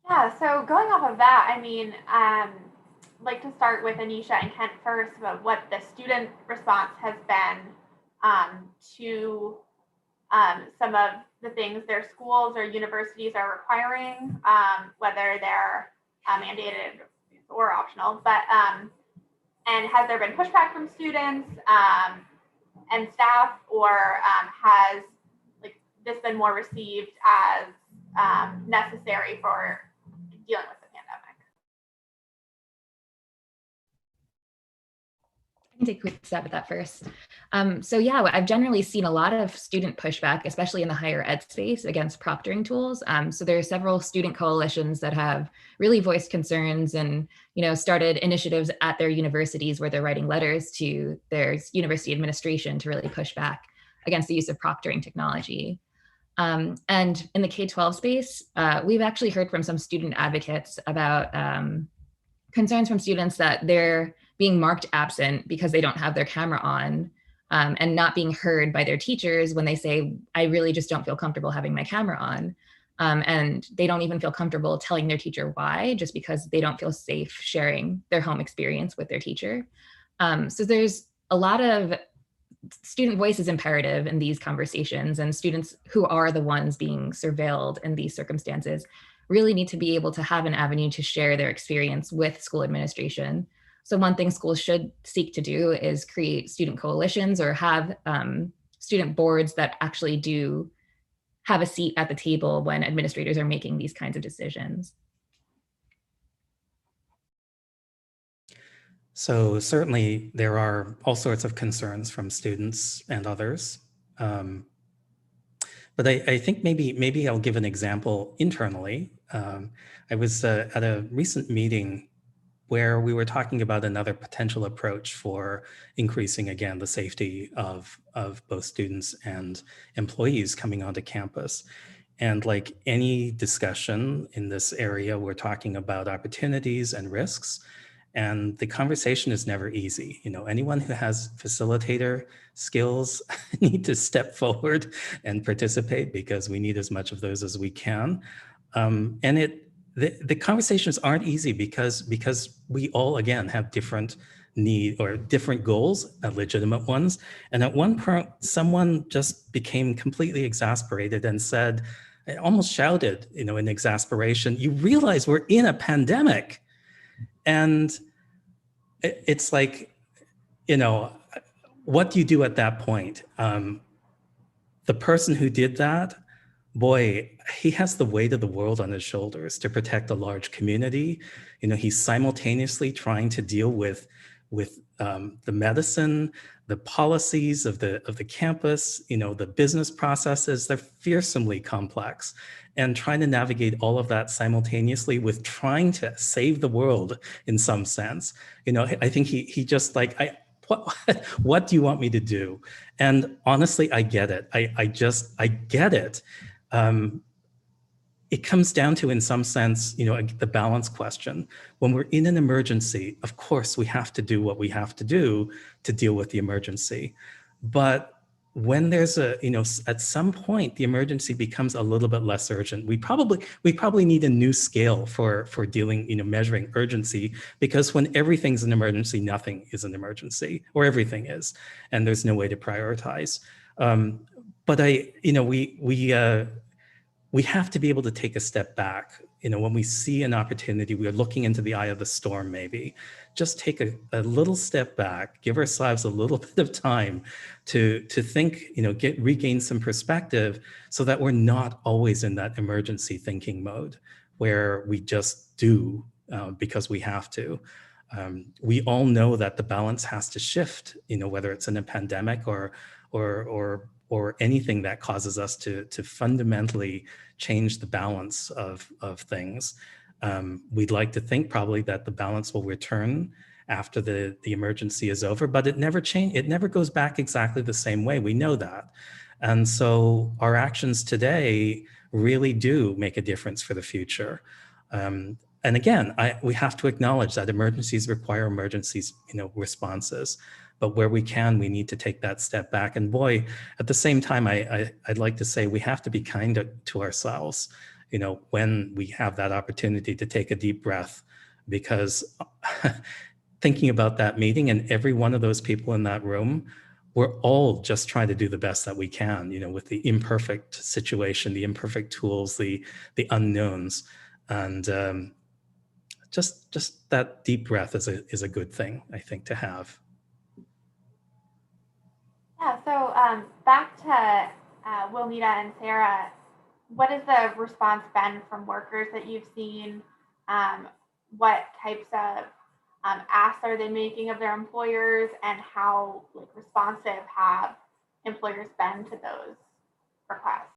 Yeah, so going off of that, I mean, I'd like to start with Anisha and Kent first about what the student response has been to some of the things their schools or universities are requiring, whether they're mandated or optional, but and has there been pushback from students and staff, or has this been more received as necessary for dealing with the pandemic? I can take a quick stab at that first. So yeah, I've generally seen a lot of student pushback, especially in the higher ed space, against proctoring tools. So there are several student coalitions that have really voiced concerns and started initiatives at their universities where they're writing letters to their university administration to really push back against the use of proctoring technology. And in the K-12 space, we've actually heard from some student advocates about concerns from students that they're being marked absent because they don't have their camera on, and not being heard by their teachers when they say, I really just don't feel comfortable having my camera on. And they don't even feel comfortable telling their teacher why, just because they don't feel safe sharing their home experience with their teacher. So there's a lot of student voice is imperative in these conversations, and students who are the ones being surveilled in these circumstances really need to be able to have an avenue to share their experience with school administration. So one thing schools should seek to do is create student coalitions or have student boards that actually do have a seat at the table when administrators are making these kinds of decisions. So certainly there are all sorts of concerns from students and others. But I think maybe I'll give an example internally. I was at a recent meeting where we were talking about another potential approach for increasing, again, the safety of both students and employees coming onto campus. And like any discussion in this area, we're talking about opportunities and risks. And the conversation is never easy. Anyone who has facilitator skills need to step forward and participate, because we need as much of those as we can. And the conversations aren't easy because we all, again, have different need or different goals, legitimate ones. And at one point, someone just became completely exasperated and said, almost shouted, in exasperation, "You realize we're in a pandemic." And it's like, what do you do at that point? The person who did that, boy, he has the weight of the world on his shoulders to protect a large community. He's simultaneously trying to deal with the medicine, the policies of the campus, the business processes. They're fearsomely complex, and trying to navigate all of that simultaneously with trying to save the world in some sense. I think he just like, what do you want me to do? And honestly, I get it. I get it. It comes down to, in some sense, the balance question. When we're in an emergency, of course, we have to do what we have to do to deal with the emergency. But when there's a, at some point the emergency becomes a little bit less urgent. We probably need a new scale for dealing, measuring urgency, because when everything's an emergency, nothing is an emergency, or everything is, and there's no way to prioritize. But we have to be able to take a step back. When we see an opportunity, we are looking into the eye of the storm, maybe just take a little step back, give ourselves a little bit of time to think, regain some perspective, so that we're not always in that emergency thinking mode where we just do because we have to. We all know that the balance has to shift, whether it's in a pandemic or anything that causes us to fundamentally change the balance of things. We'd like to think probably that the balance will return after the emergency is over, but it never goes back exactly the same way. We know that. And so our actions today really do make a difference for the future. And again, we have to acknowledge that emergencies require responses. But where we can, we need to take that step back. And boy, at the same time, I'd like to say we have to be kind to ourselves, when we have that opportunity to take a deep breath, because thinking about that meeting and every one of those people in that room, we're all just trying to do the best that we can, with the imperfect situation, the imperfect tools, the unknowns, and just that deep breath is a good thing, I think, to have. Yeah, so back to Wilnita and Sarah, what has the response been from workers that you've seen? What types of asks are they making of their employers, and how responsive have employers been to those requests?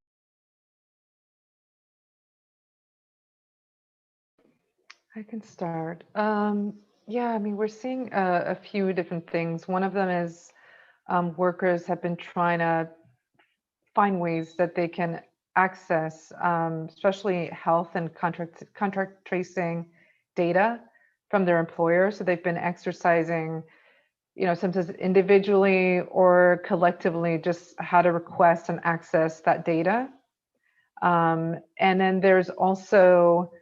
I can start. Yeah, I mean, we're seeing a few different things. One of them is workers have been trying to find ways that they can access, especially health and contract tracing data from their employer. So they've been exercising, sometimes individually or collectively, just how to request and access that data. And then there's also,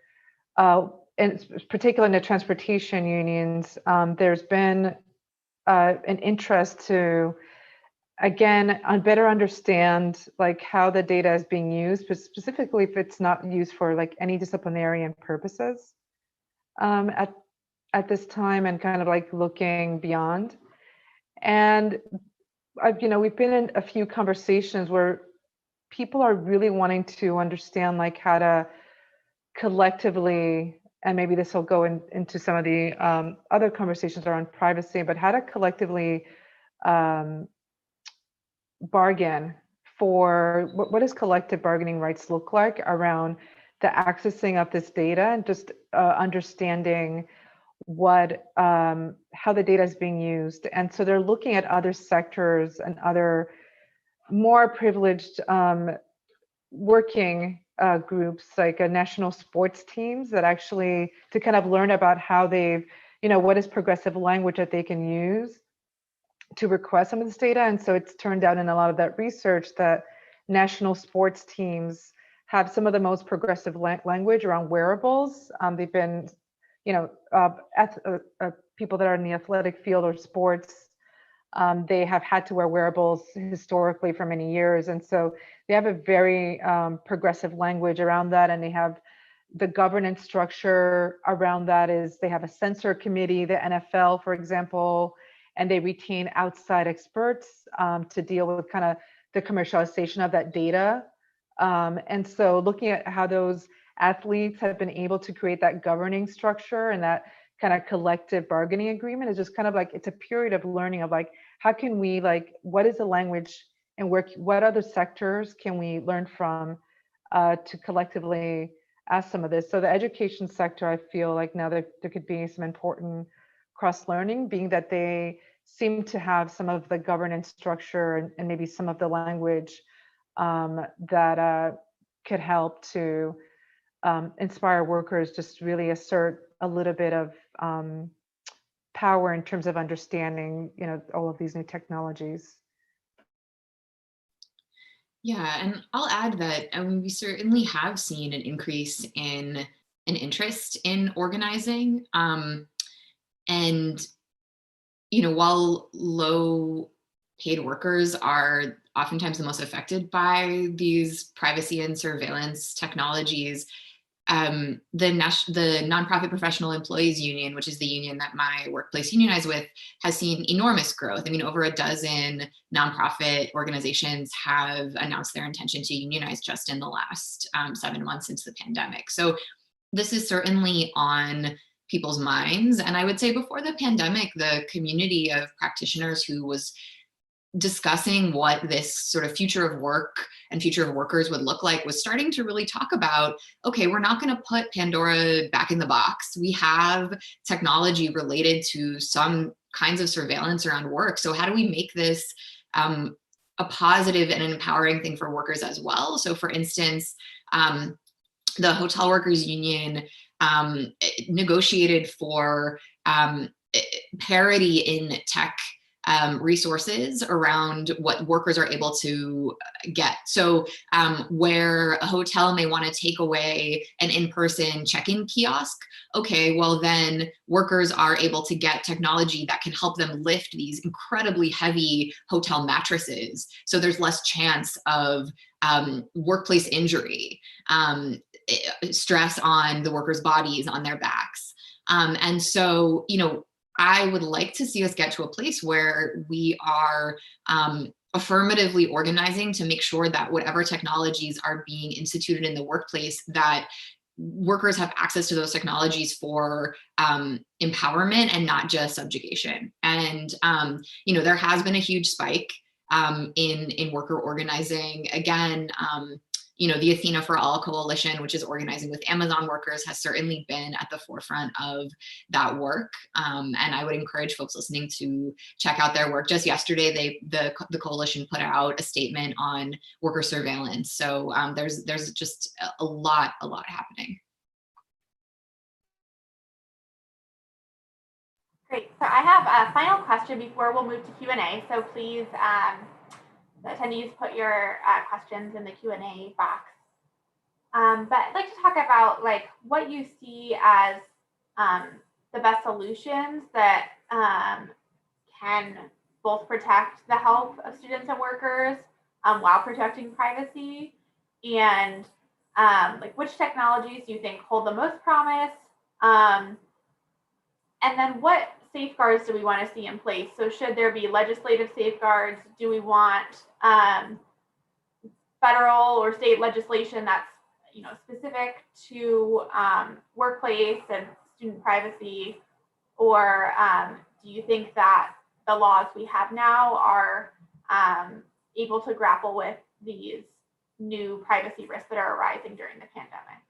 in particular in the transportation unions, there's been an interest to, again, better understand how the data is being used, but specifically if it's not used for any disciplinary purposes at this time, and kind of looking beyond. And we've been in a few conversations where people are really wanting to understand how to collectively, and maybe this will go into some of the other conversations around privacy, but how to collectively bargain for what does collective bargaining rights look like around the accessing of this data, and just understanding how the data is being used. And so they're looking at other sectors and other more privileged working groups, like national sports teams, that actually to kind of learn about how they've, what is progressive language that they can use to request some of this data. And so it's turned out in a lot of that research that national sports teams have some of the most progressive language around wearables. They've been, people that are in the athletic field or sports, they have had to wear wearables historically for many years. And so they have a very progressive language around that. And they have the governance structure around that is they have a censor committee, the NFL, for example, and they retain outside experts to deal with kind of the commercialization of that data. And so looking at how those athletes have been able to create that governing structure and that kind of collective bargaining agreement is just kind of it's a period of learning of how can we what is the language, and what other sectors can we learn from to collectively ask some of this. So the education sector, I feel now there could be some important cross-learning, being that they seem to have some of the governance structure and maybe some of the language that could help to inspire workers, just really assert a little bit of power in terms of understanding, all of these new technologies. Yeah, and I'll add that we certainly have seen an increase in an interest in organizing. And while low paid workers are oftentimes the most affected by these privacy and surveillance technologies, the Nonprofit Professional Employees Union, which is the union that my workplace unionized with, has seen enormous growth. I mean, over a dozen nonprofit organizations have announced their intention to unionize just in the last 7 months since the pandemic. So this is certainly on people's minds. And I would say before the pandemic, the community of practitioners who was discussing what this sort of future of work and future of workers would look like was starting to really talk about, okay, we're not going to put Pandora back in the box. We have technology related to some kinds of surveillance around work. So how do we make this a positive and an empowering thing for workers as well? So for instance, the Hotel Workers Union negotiated for parity in tech resources around what workers are able to get. So where a hotel may want to take away an in-person check-in kiosk, okay, well then workers are able to get technology that can help them lift these incredibly heavy hotel mattresses. So there's less chance of workplace injury, stress on the workers' bodies, on their backs. And so, I would like to see us get to a place where we are affirmatively organizing to make sure that whatever technologies are being instituted in the workplace, that workers have access to those technologies for empowerment and not just subjugation. And, there has been a huge spike in worker organizing. Again, the Athena for All Coalition, which is organizing with Amazon workers, has certainly been at the forefront of that work. And I would encourage folks listening to check out their work. Just yesterday, the coalition put out a statement on worker surveillance. So there's just a lot happening. Great. So I have a final question before we'll move to Q&A. So please, the attendees, put your questions in the Q&A box. But I'd like to talk about what you see as the best solutions that can both protect the health of students and workers while protecting privacy, and which technologies do you think hold the most promise? And then what safeguards do we want to see in place? So should there be legislative safeguards? Do we want federal or state legislation that's specific to workplace and student privacy? Or do you think that the laws we have now are able to grapple with these new privacy risks that are arising during the pandemic?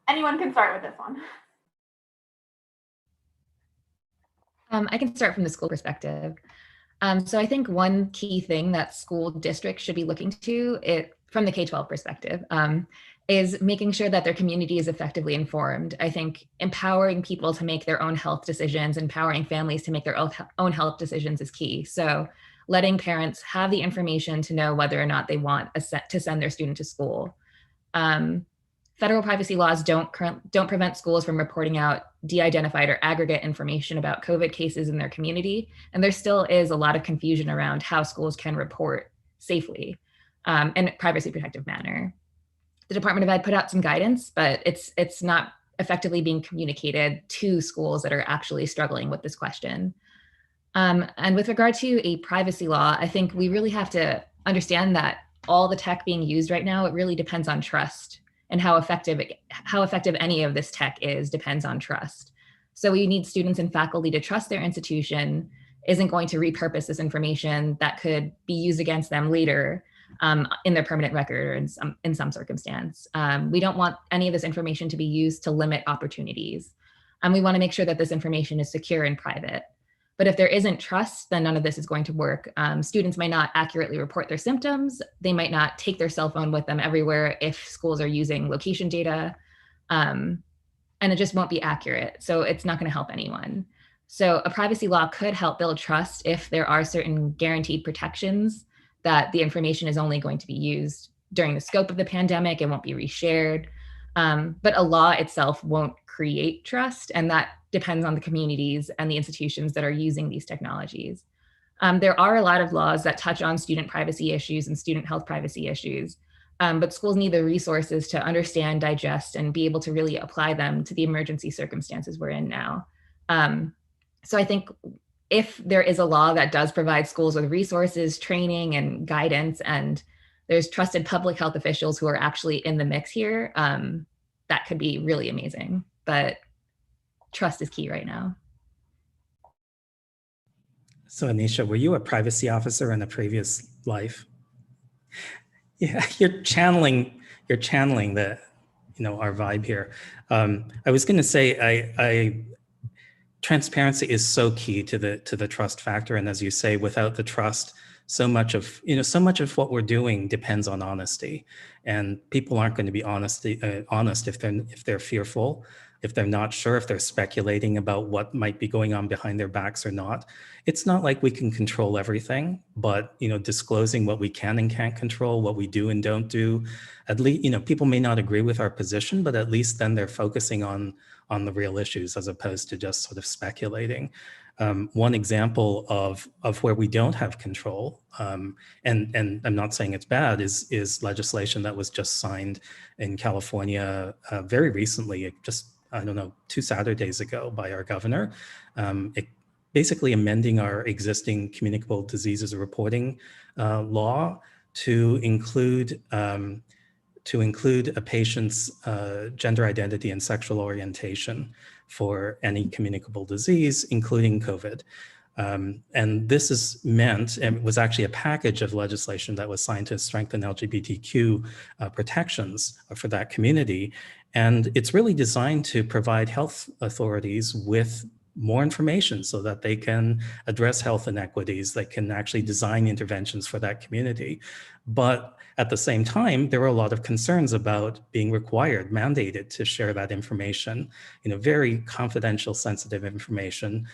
Anyone can start with this one. I can start from the school perspective. So I think one key thing that school districts should be looking to, from the K-12 perspective, is making sure that their community is effectively informed. I think empowering people to make their own health decisions, empowering families to make their own health decisions is key. So letting parents have the information to know whether or not they want to send their student to school. Federal privacy laws don't prevent schools from reporting out de-identified or aggregate information about COVID cases in their community. And there still is a lot of confusion around how schools can report safely in a privacy protective manner. The Department of Ed put out some guidance, but it's not effectively being communicated to schools that are actually struggling with this question. And with regard to a privacy law, I think we really have to understand that all the tech being used right now, it really depends on trust. And how effective any of this tech is depends on trust. So we need students and faculty to trust their institution isn't going to repurpose this information that could be used against them later in their permanent record or in some circumstance. We don't want any of this information to be used to limit opportunities. And we want to make sure that this information is secure and private. But if there isn't trust, then none of this is going to work. Students might not accurately report their symptoms. They might not take their cell phone with them everywhere if schools are using location data. And it just won't be accurate. So it's not going to help anyone. So a privacy law could help build trust if there are certain guaranteed protections that the information is only going to be used during the scope of the pandemic and won't be reshared. But a law itself won't create trust, and that depends on the communities and the institutions that are using these technologies. There are a lot of laws that touch on student privacy issues and student health privacy issues, but schools need the resources to understand, digest, and be able to really apply them to the emergency circumstances we're in now. So I think if there is a law that does provide schools with resources, training, and guidance, and there's trusted public health officials who are actually in the mix here, that could be really amazing. But trust is key right now. So Anisha, were you a privacy officer in a previous life? Yeah, you're channeling the, our vibe here. I was going to say, transparency is so key to the trust factor, and as you say, without the trust, so much of what we're doing depends on honesty, and people aren't going to be honest if they're fearful, if they're not sure, if they're speculating about what might be going on behind their backs or not. It's not like we can control everything, but disclosing what we can and can't control, what we do and don't do, at least people may not agree with our position, but at least then they're focusing on the real issues as opposed to just sort of speculating. One example of where we don't have control, and I'm not saying it's bad, is legislation that was just signed in California very recently, I don't know, 2 Saturdays ago by our governor, basically amending our existing communicable diseases reporting law to include a patient's gender identity and sexual orientation for any communicable disease, including COVID. And this is meant, and it was actually a package of legislation that was signed to strengthen LGBTQ protections for that community. And it's really designed to provide health authorities with more information so that they can address health inequities, they can actually design interventions for that community. But at the same time, there are a lot of concerns about being required, mandated to share that information, very confidential, sensitive information.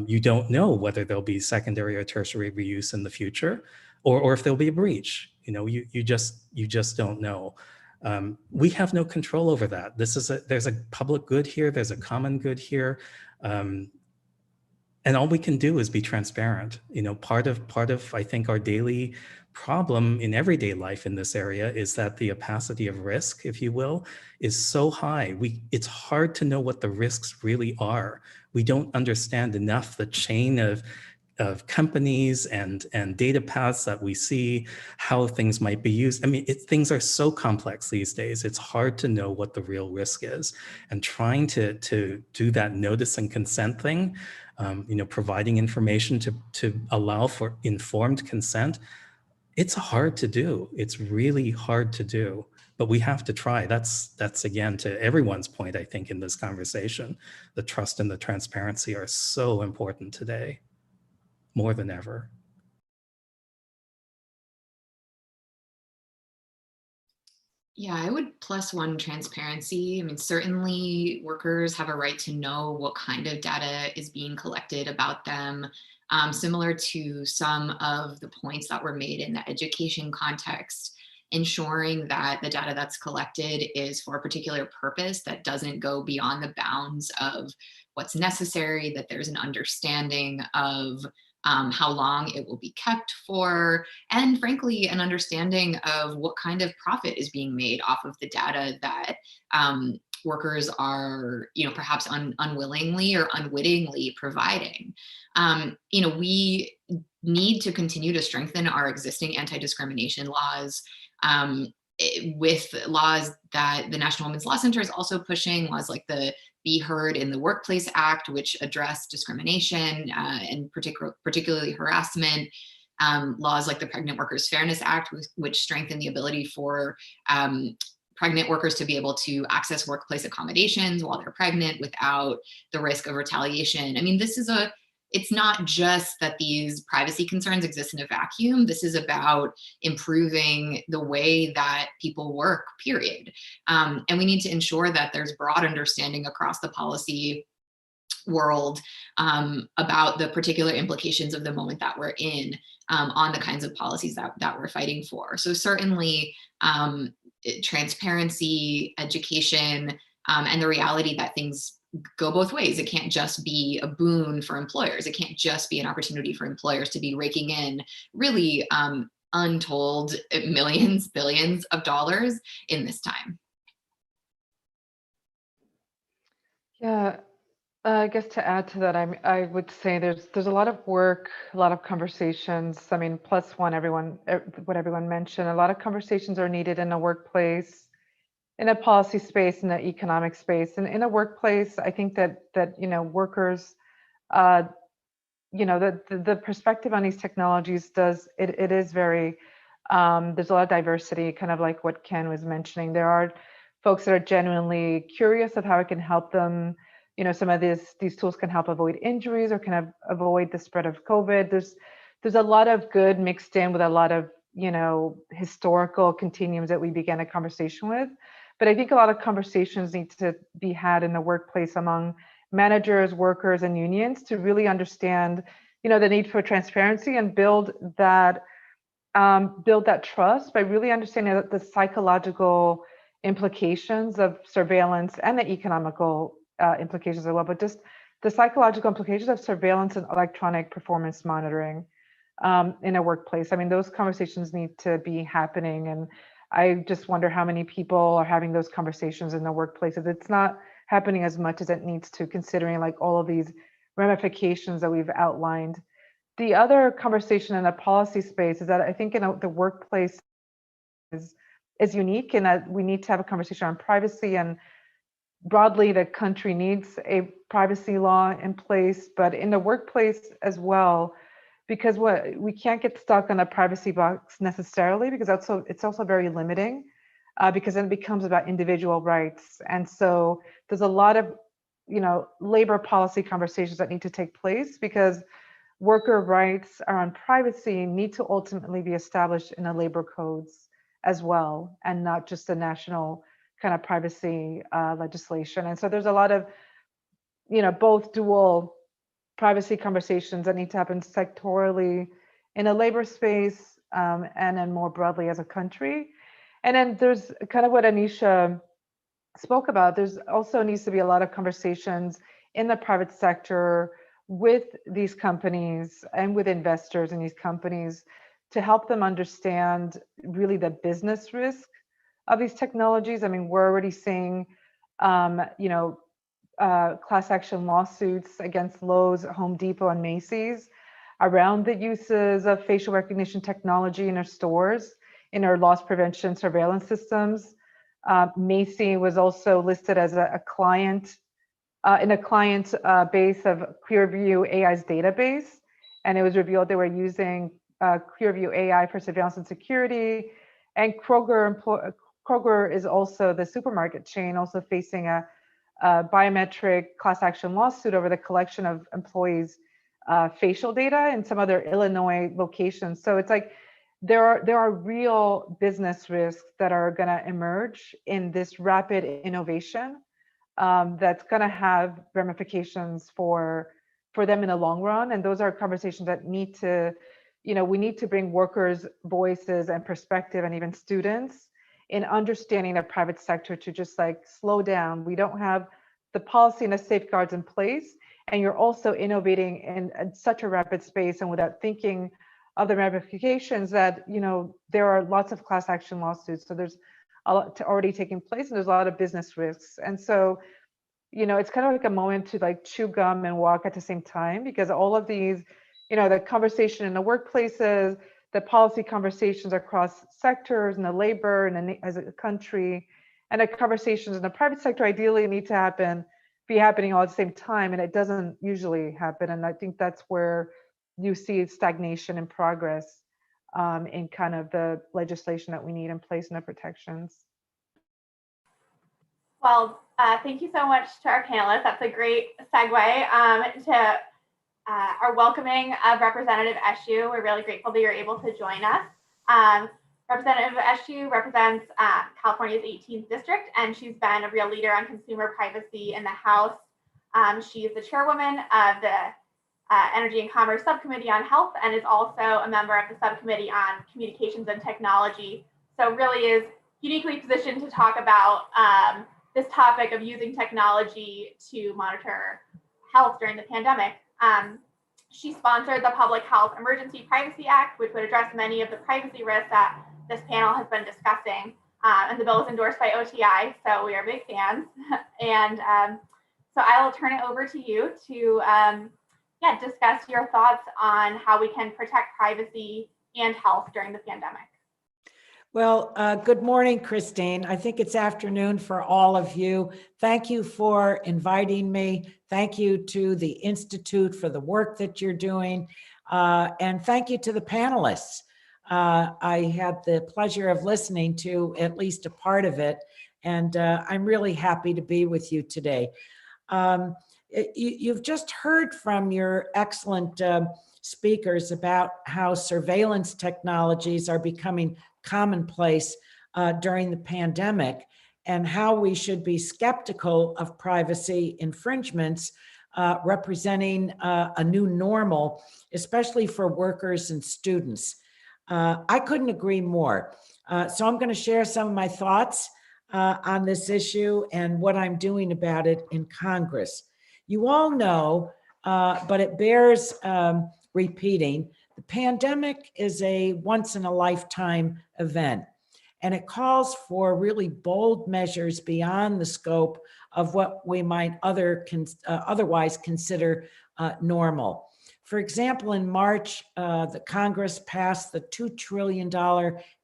You don't know whether there'll be secondary or tertiary reuse in the future, or if there'll be a breach. You just don't know. We have no control over that. There's a public good here. There's a common good here. And all we can do is be transparent. Part of I think our daily problem in everyday life in this area is that the opacity of risk, if you will, is so high. It's hard to know what the risks really are. We don't understand enough the chain of companies and data paths that we see, how things might be used. I mean, things are so complex these days. It's hard to know what the real risk is. And trying to do that notice and consent thing, providing information to allow for informed consent, it's hard to do. It's really hard to do, but we have to try. That's again, to everyone's point, I think, in this conversation, the trust and the transparency are so important today, more than ever. Yeah, I would +1 transparency. I mean, certainly workers have a right to know what kind of data is being collected about them. Similar to some of the points that were made in the education context, ensuring that the data that's collected is for a particular purpose that doesn't go beyond the bounds of what's necessary, that there's an understanding of how long it will be kept for, and frankly, an understanding of what kind of profit is being made off of the data that workers are, perhaps unwillingly or unwittingly providing. We need to continue to strengthen our existing anti-discrimination laws, with laws that the National Women's Law Center is also pushing, laws like the Be Heard in the Workplace Act, which address discrimination and particularly harassment, laws like the Pregnant Workers Fairness Act, which strengthen the ability for pregnant workers to be able to access workplace accommodations while they're pregnant without the risk of retaliation. I mean, it's not just that these privacy concerns exist in a vacuum. This is about improving the way that people work, period. And we need to ensure that there's broad understanding across the policy world about the particular implications of the moment that we're in on the kinds of policies that we're fighting for. So certainly transparency, education, and the reality that things go both ways. It can't just be a boon for employers. It can't just be an opportunity for employers to be raking in really untold millions, billions of dollars in this time. Yeah, I guess to add to that, I would say there's a lot of work, a lot of conversations. I mean, plus one, what everyone mentioned, a lot of conversations are needed in a workplace, in a policy space, in an economic space, and in a workplace. I think that workers, the perspective on these technologies it is very. There's a lot of diversity, kind of like what Ken was mentioning. There are folks that are genuinely curious of how it can help them. Some of these tools can help avoid injuries or can avoid the spread of COVID. There's a lot of good mixed in with a lot of historical continuums that we began a conversation with. But I think a lot of conversations need to be had in the workplace among managers, workers, and unions to really understand the need for transparency and build that trust by really understanding the psychological implications of surveillance and the economical implications as well, but just the psychological implications of surveillance and electronic performance monitoring in a workplace. I mean, those conversations need to be happening, and I just wonder how many people are having those conversations in the workplace. If it's not happening as much as it needs to, considering like all of these ramifications that we've outlined. The other conversation in the policy space is that I think the workplace is unique in that we need to have a conversation on privacy, and broadly the country needs a privacy law in place, but in the workplace as well, because we can't get stuck on a privacy box necessarily, because it's also very limiting, because then it becomes about individual rights. And so there's a lot of labor policy conversations that need to take place, because worker rights around privacy need to ultimately be established in the labor codes as well, and not just the national kind of privacy legislation. And so there's a lot of both dual privacy conversations that need to happen sectorally in a labor space, and then more broadly as a country. And then there's kind of what Anisha spoke about. There's also needs to be a lot of conversations in the private sector with these companies and with investors in these companies to help them understand really the business risk of these technologies. I mean, we're already seeing, class action lawsuits against Lowe's, Home Depot, and Macy's around the uses of facial recognition technology in our stores, in our loss prevention surveillance systems. Macy was also listed as a client in a client base of Clearview AI's database, and it was revealed they were using Clearview AI for surveillance and security. And Kroger is also the supermarket chain, also facing a biometric class action lawsuit over the collection of employees' facial data in some other Illinois locations. So it's like there are real business risks that are going to emerge in this rapid innovation that's going to have ramifications for them in the long run. And those are conversations that need to, we need to bring workers' voices and perspective, and even students, in understanding the private sector to just like slow down. We don't have the policy and the safeguards in place, and you're also innovating in such a rapid space and without thinking of the ramifications that, there are lots of class action lawsuits. So there's a lot already taking place, and there's a lot of business risks. And so, it's kind of like a moment to like chew gum and walk at the same time, because all of these, the conversation in the workplaces, the policy conversations across sectors and the labor and as a country, and the conversations in the private sector ideally need to be happening all at the same time. And it doesn't usually happen. And I think that's where you see stagnation and progress in kind of the legislation that we need in place and the protections. Well, thank you so much to our panelists. That's a great segue to our welcoming of Representative Eshoo. We're really grateful that you're able to join us. Representative Eshoo represents California's 18th district, and she's been a real leader on consumer privacy in the House She is the chairwoman of the Energy and Commerce Subcommittee on Health and is also a member of the Subcommittee on Communications and Technology. So really is uniquely positioned to talk about this topic of using technology to monitor health during the pandemic. She sponsored the Public Health Emergency Privacy Act, which would address many of the privacy risks that this panel has been discussing. And the bill is endorsed by OTI, so we are big fans. And so I will turn it over to you to discuss your thoughts on how we can protect privacy and health during the pandemic. Well, good morning, Christine. I think it's afternoon for all of you. Thank you for inviting me. Thank you to the Institute for the work that you're doing. And thank you to the panelists. I had the pleasure of listening to at least a part of it, and I'm really happy to be with you today. You've just heard from your excellent speakers about how surveillance technologies are becoming commonplace during the pandemic, and how we should be skeptical of privacy infringements representing a new normal, especially for workers and students. I couldn't agree more. So I'm going to share some of my thoughts on this issue and what I'm doing about it in Congress. You all know, but it bears repeating, the pandemic is a once-in-a-lifetime event, and it calls for really bold measures beyond the scope of what we might otherwise consider normal. For example, in March, the Congress passed the $2 trillion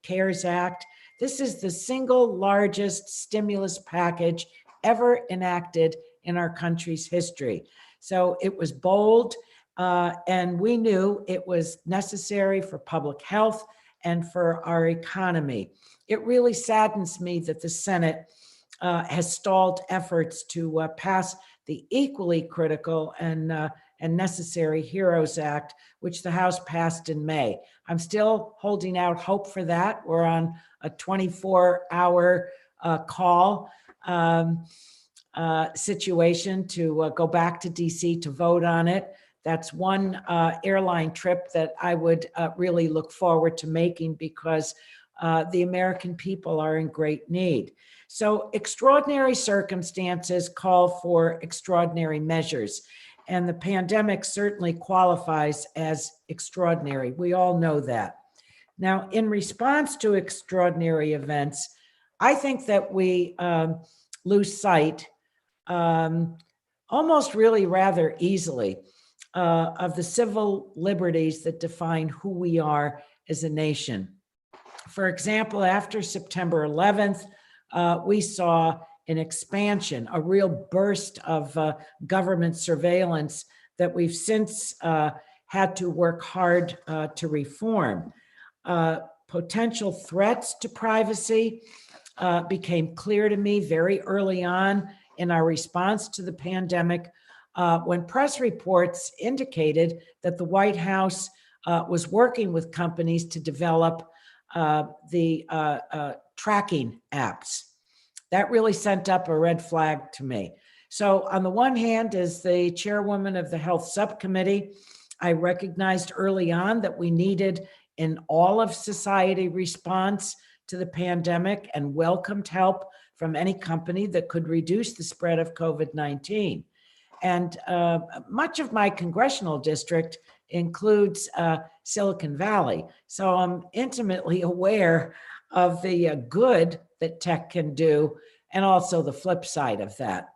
CARES Act. This is the single largest stimulus package ever enacted in our country's history. So it was bold, and we knew it was necessary for public health and for our economy. It really saddens me that the Senate has stalled efforts to pass the equally critical and necessary HEROES Act, which the House passed in May. I'm still holding out hope for that. We're on a 24-hour call situation to go back to DC to vote on it. That's one airline trip that I would really look forward to making, because the American people are in great need. So extraordinary circumstances call for extraordinary measures, and the pandemic certainly qualifies as extraordinary. We all know that. Now, in response to extraordinary events, I think that we lose sight almost really rather easily of the civil liberties that define who we are as a nation. For example, after September 11th, we saw an expansion, a real burst of government surveillance that we've since had to work hard to reform. Potential threats to privacy became clear to me very early on in our response to the pandemic, when press reports indicated that the White House was working with companies to develop the tracking apps. That really sent up a red flag to me. So on the one hand, as the chairwoman of the Health Subcommittee, I recognized early on that we needed an all of society response to the pandemic and welcomed help from any company that could reduce the spread of COVID-19. And much of my congressional district includes Silicon Valley. So I'm intimately aware of the good that tech can do, and also the flip side of that.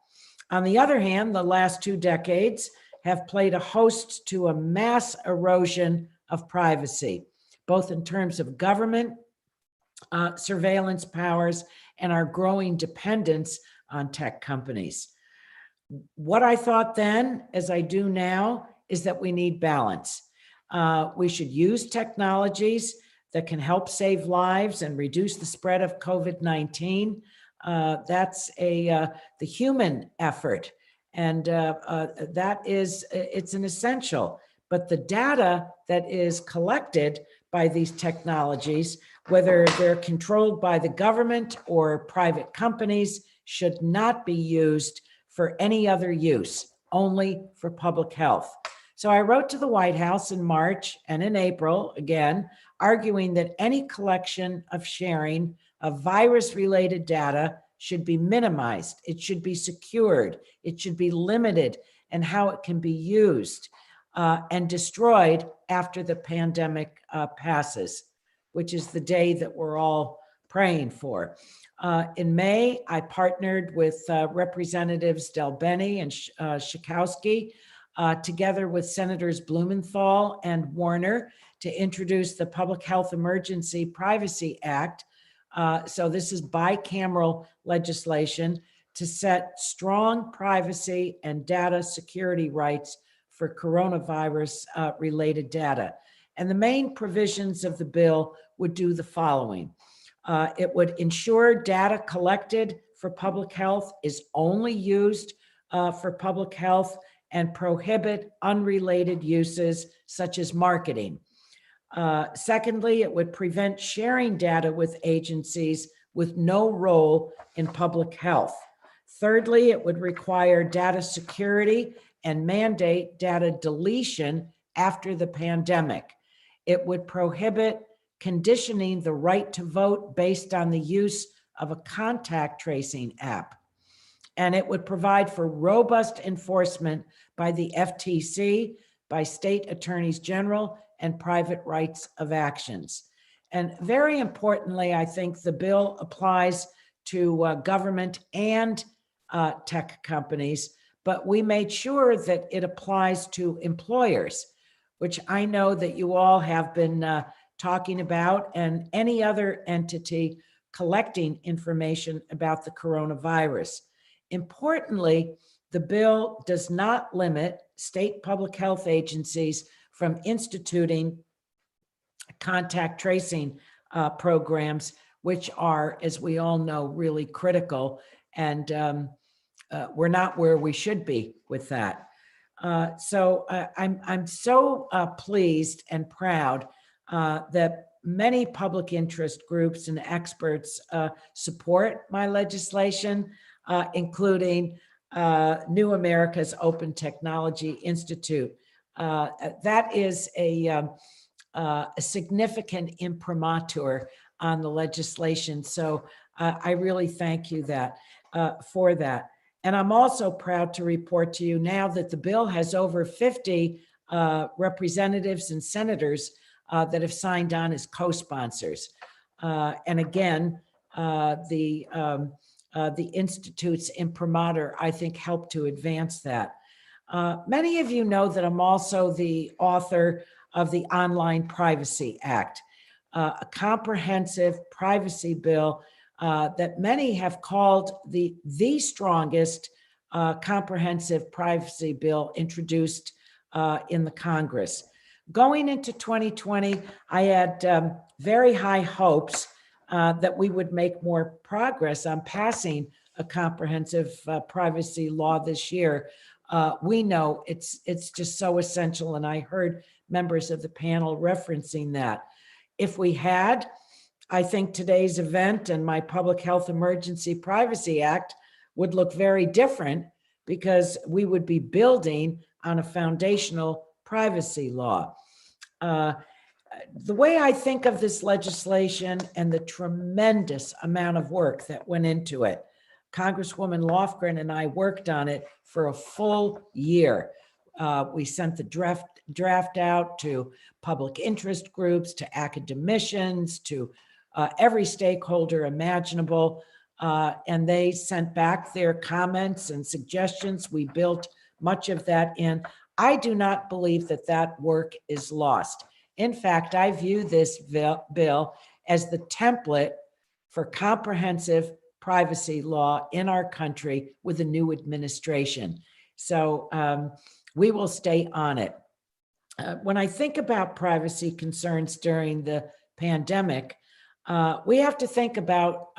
On the other hand, the last 2 decades have played a host to a mass erosion of privacy, both in terms of government surveillance powers and our growing dependence on tech companies. What I thought then, as I do now, is that we need balance. We should use technologies that can help save lives and reduce the spread of COVID-19. That's the human effort, and it's an essential. But the data that is collected by these technologies, whether they're controlled by the government or private companies, should not be used for any other use. only for public health. So I wrote to the White House in March and in April, again, arguing that any collection of sharing of virus-related data should be minimized. It should be secured. It should be limited in how it can be used and destroyed after the pandemic passes, which is the day that we're all praying for. In May, I partnered with Representatives Del Bene and Schakowsky, together with Senators Blumenthal and Warner, to introduce the Public Health Emergency Privacy Act. So this is bicameral legislation to set strong privacy and data security rights for coronavirus related data. And the main provisions of the bill would do the following. It would ensure data collected for public health is only used for public health and prohibit unrelated uses such as marketing. Secondly, it would prevent sharing data with agencies with no role in public health. Thirdly, it would require data security and mandate data deletion after the pandemic. It would prohibit conditioning the right to vote based on the use of a contact tracing app. And it would provide for robust enforcement by the FTC, by state attorneys general, and private rights of actions. And very importantly, I think the bill applies to government and tech companies, but we made sure that it applies to employers, which I know that you all have been talking about, and any other entity collecting information about the coronavirus. Importantly, the bill does not limit state public health agencies from instituting contact tracing programs, which are, as we all know, really critical. And we're not where we should be with that. So I'm so pleased and proud that many public interest groups and experts support my legislation, including New America's Open Technology Institute. That is a significant imprimatur on the legislation. So I really thank you for that. And I'm also proud to report to you now that the bill has over 50 representatives and senators that have signed on as co-sponsors. And again, the Institute's imprimatur, I think, helped to advance that. Many of you know that I'm also the author of the Online Privacy Act, a comprehensive privacy bill that many have called the strongest comprehensive privacy bill introduced in the Congress. Going into 2020, I had very high hopes that we would make more progress on passing a comprehensive privacy law this year. We know it's just so essential, and I heard members of the panel referencing that. If we had, I think today's event and my Public Health Emergency Privacy Act would look very different, because we would be building on a foundational privacy law. The way I think of this legislation and the tremendous amount of work that went into it, Congresswoman Lofgren and I worked on it for a full year. We sent the draft out to public interest groups, to academicians, to every stakeholder imaginable, and they sent back their comments and suggestions. We built much of that in. I do not believe that that work is lost. In fact, I view this bill as the template for comprehensive privacy law in our country with a new administration. So we will stay on it. When I think about privacy concerns during the pandemic, we have to think about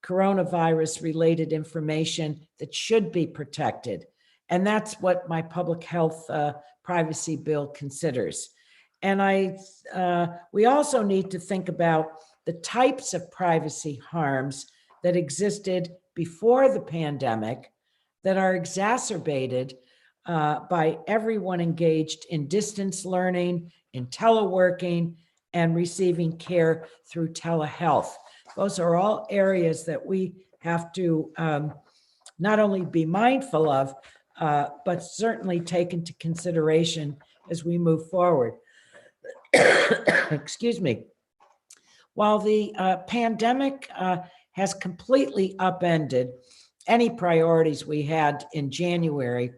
coronavirus related information that should be protected. And that's what my public health privacy bill considers. And we also need to think about the types of privacy harms that existed before the pandemic that are exacerbated by everyone engaged in distance learning, in teleworking, and receiving care through telehealth. Those are all areas that we have to not only be mindful of, but certainly take into consideration as we move forward. Excuse me. While the pandemic has completely upended any priorities we had in January,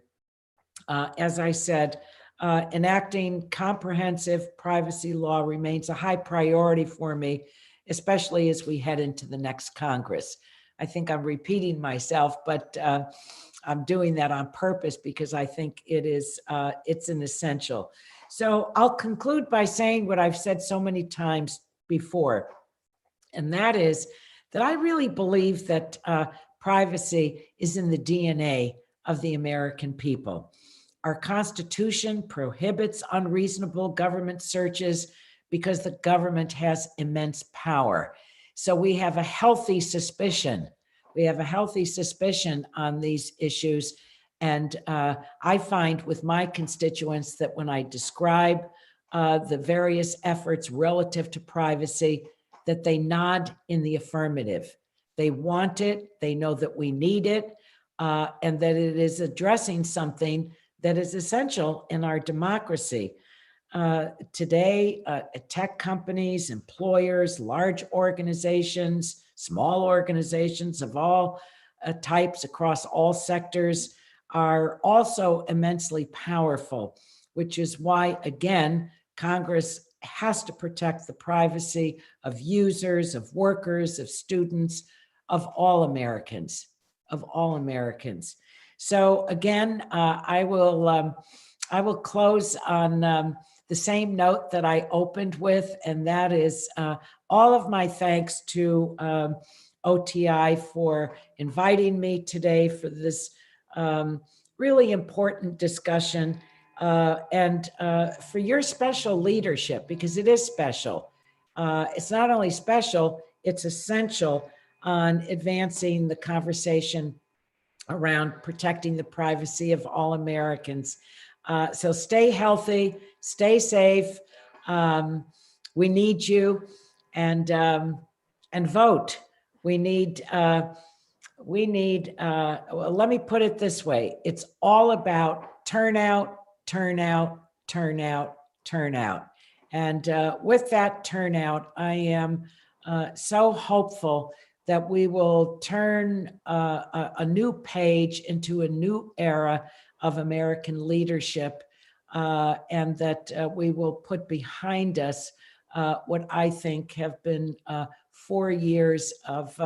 as I said, enacting comprehensive privacy law remains a high priority for me, especially as we head into the next Congress. I think I'm repeating myself, but I'm doing that on purpose because I think it's an essential. So I'll conclude by saying what I've said so many times before, and that is that I really believe that privacy is in the DNA of the American people. Our Constitution prohibits unreasonable government searches because the government has immense power. So we have a healthy suspicion. We have a healthy suspicion on these issues. And I find with my constituents that when I describe the various efforts relative to privacy, that they nod in the affirmative. They want it, they know that we need it, and that it is addressing something that is essential in our democracy. Today, tech companies, employers, large organizations, small organizations of all types across all sectors are also immensely powerful, which is why, again, Congress has to protect the privacy of users, of workers, of students, of all Americans, of all Americans. So again, I will close on the same note that I opened with, and that is all of my thanks to OTI for inviting me today for this really important discussion and for your special leadership, because it is special. It's not only special, it's essential on advancing the conversation around protecting the privacy of all Americans. So stay healthy, stay safe. We need you, and vote. We need. Well, let me put it this way: it's all about turnout, turnout, turnout, turnout. And with that turnout, I am so hopeful that we will turn a new page into a new era of American leadership, and that we will put behind us what I think have been 4 years of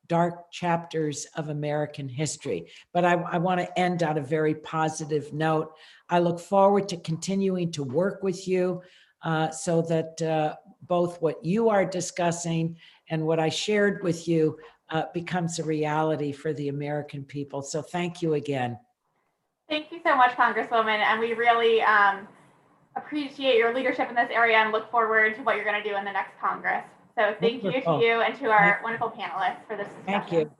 dark chapters of American history. But I want to end on a very positive note. I look forward to continuing to work with you so that both what you are discussing and what I shared with you becomes a reality for the American people. So thank you again. Thank you so much, Congresswoman. And we really appreciate your leadership in this area and look forward to what you're going to do in the next Congress. So thank you to you and to our wonderful panelists for this discussion. Thank you.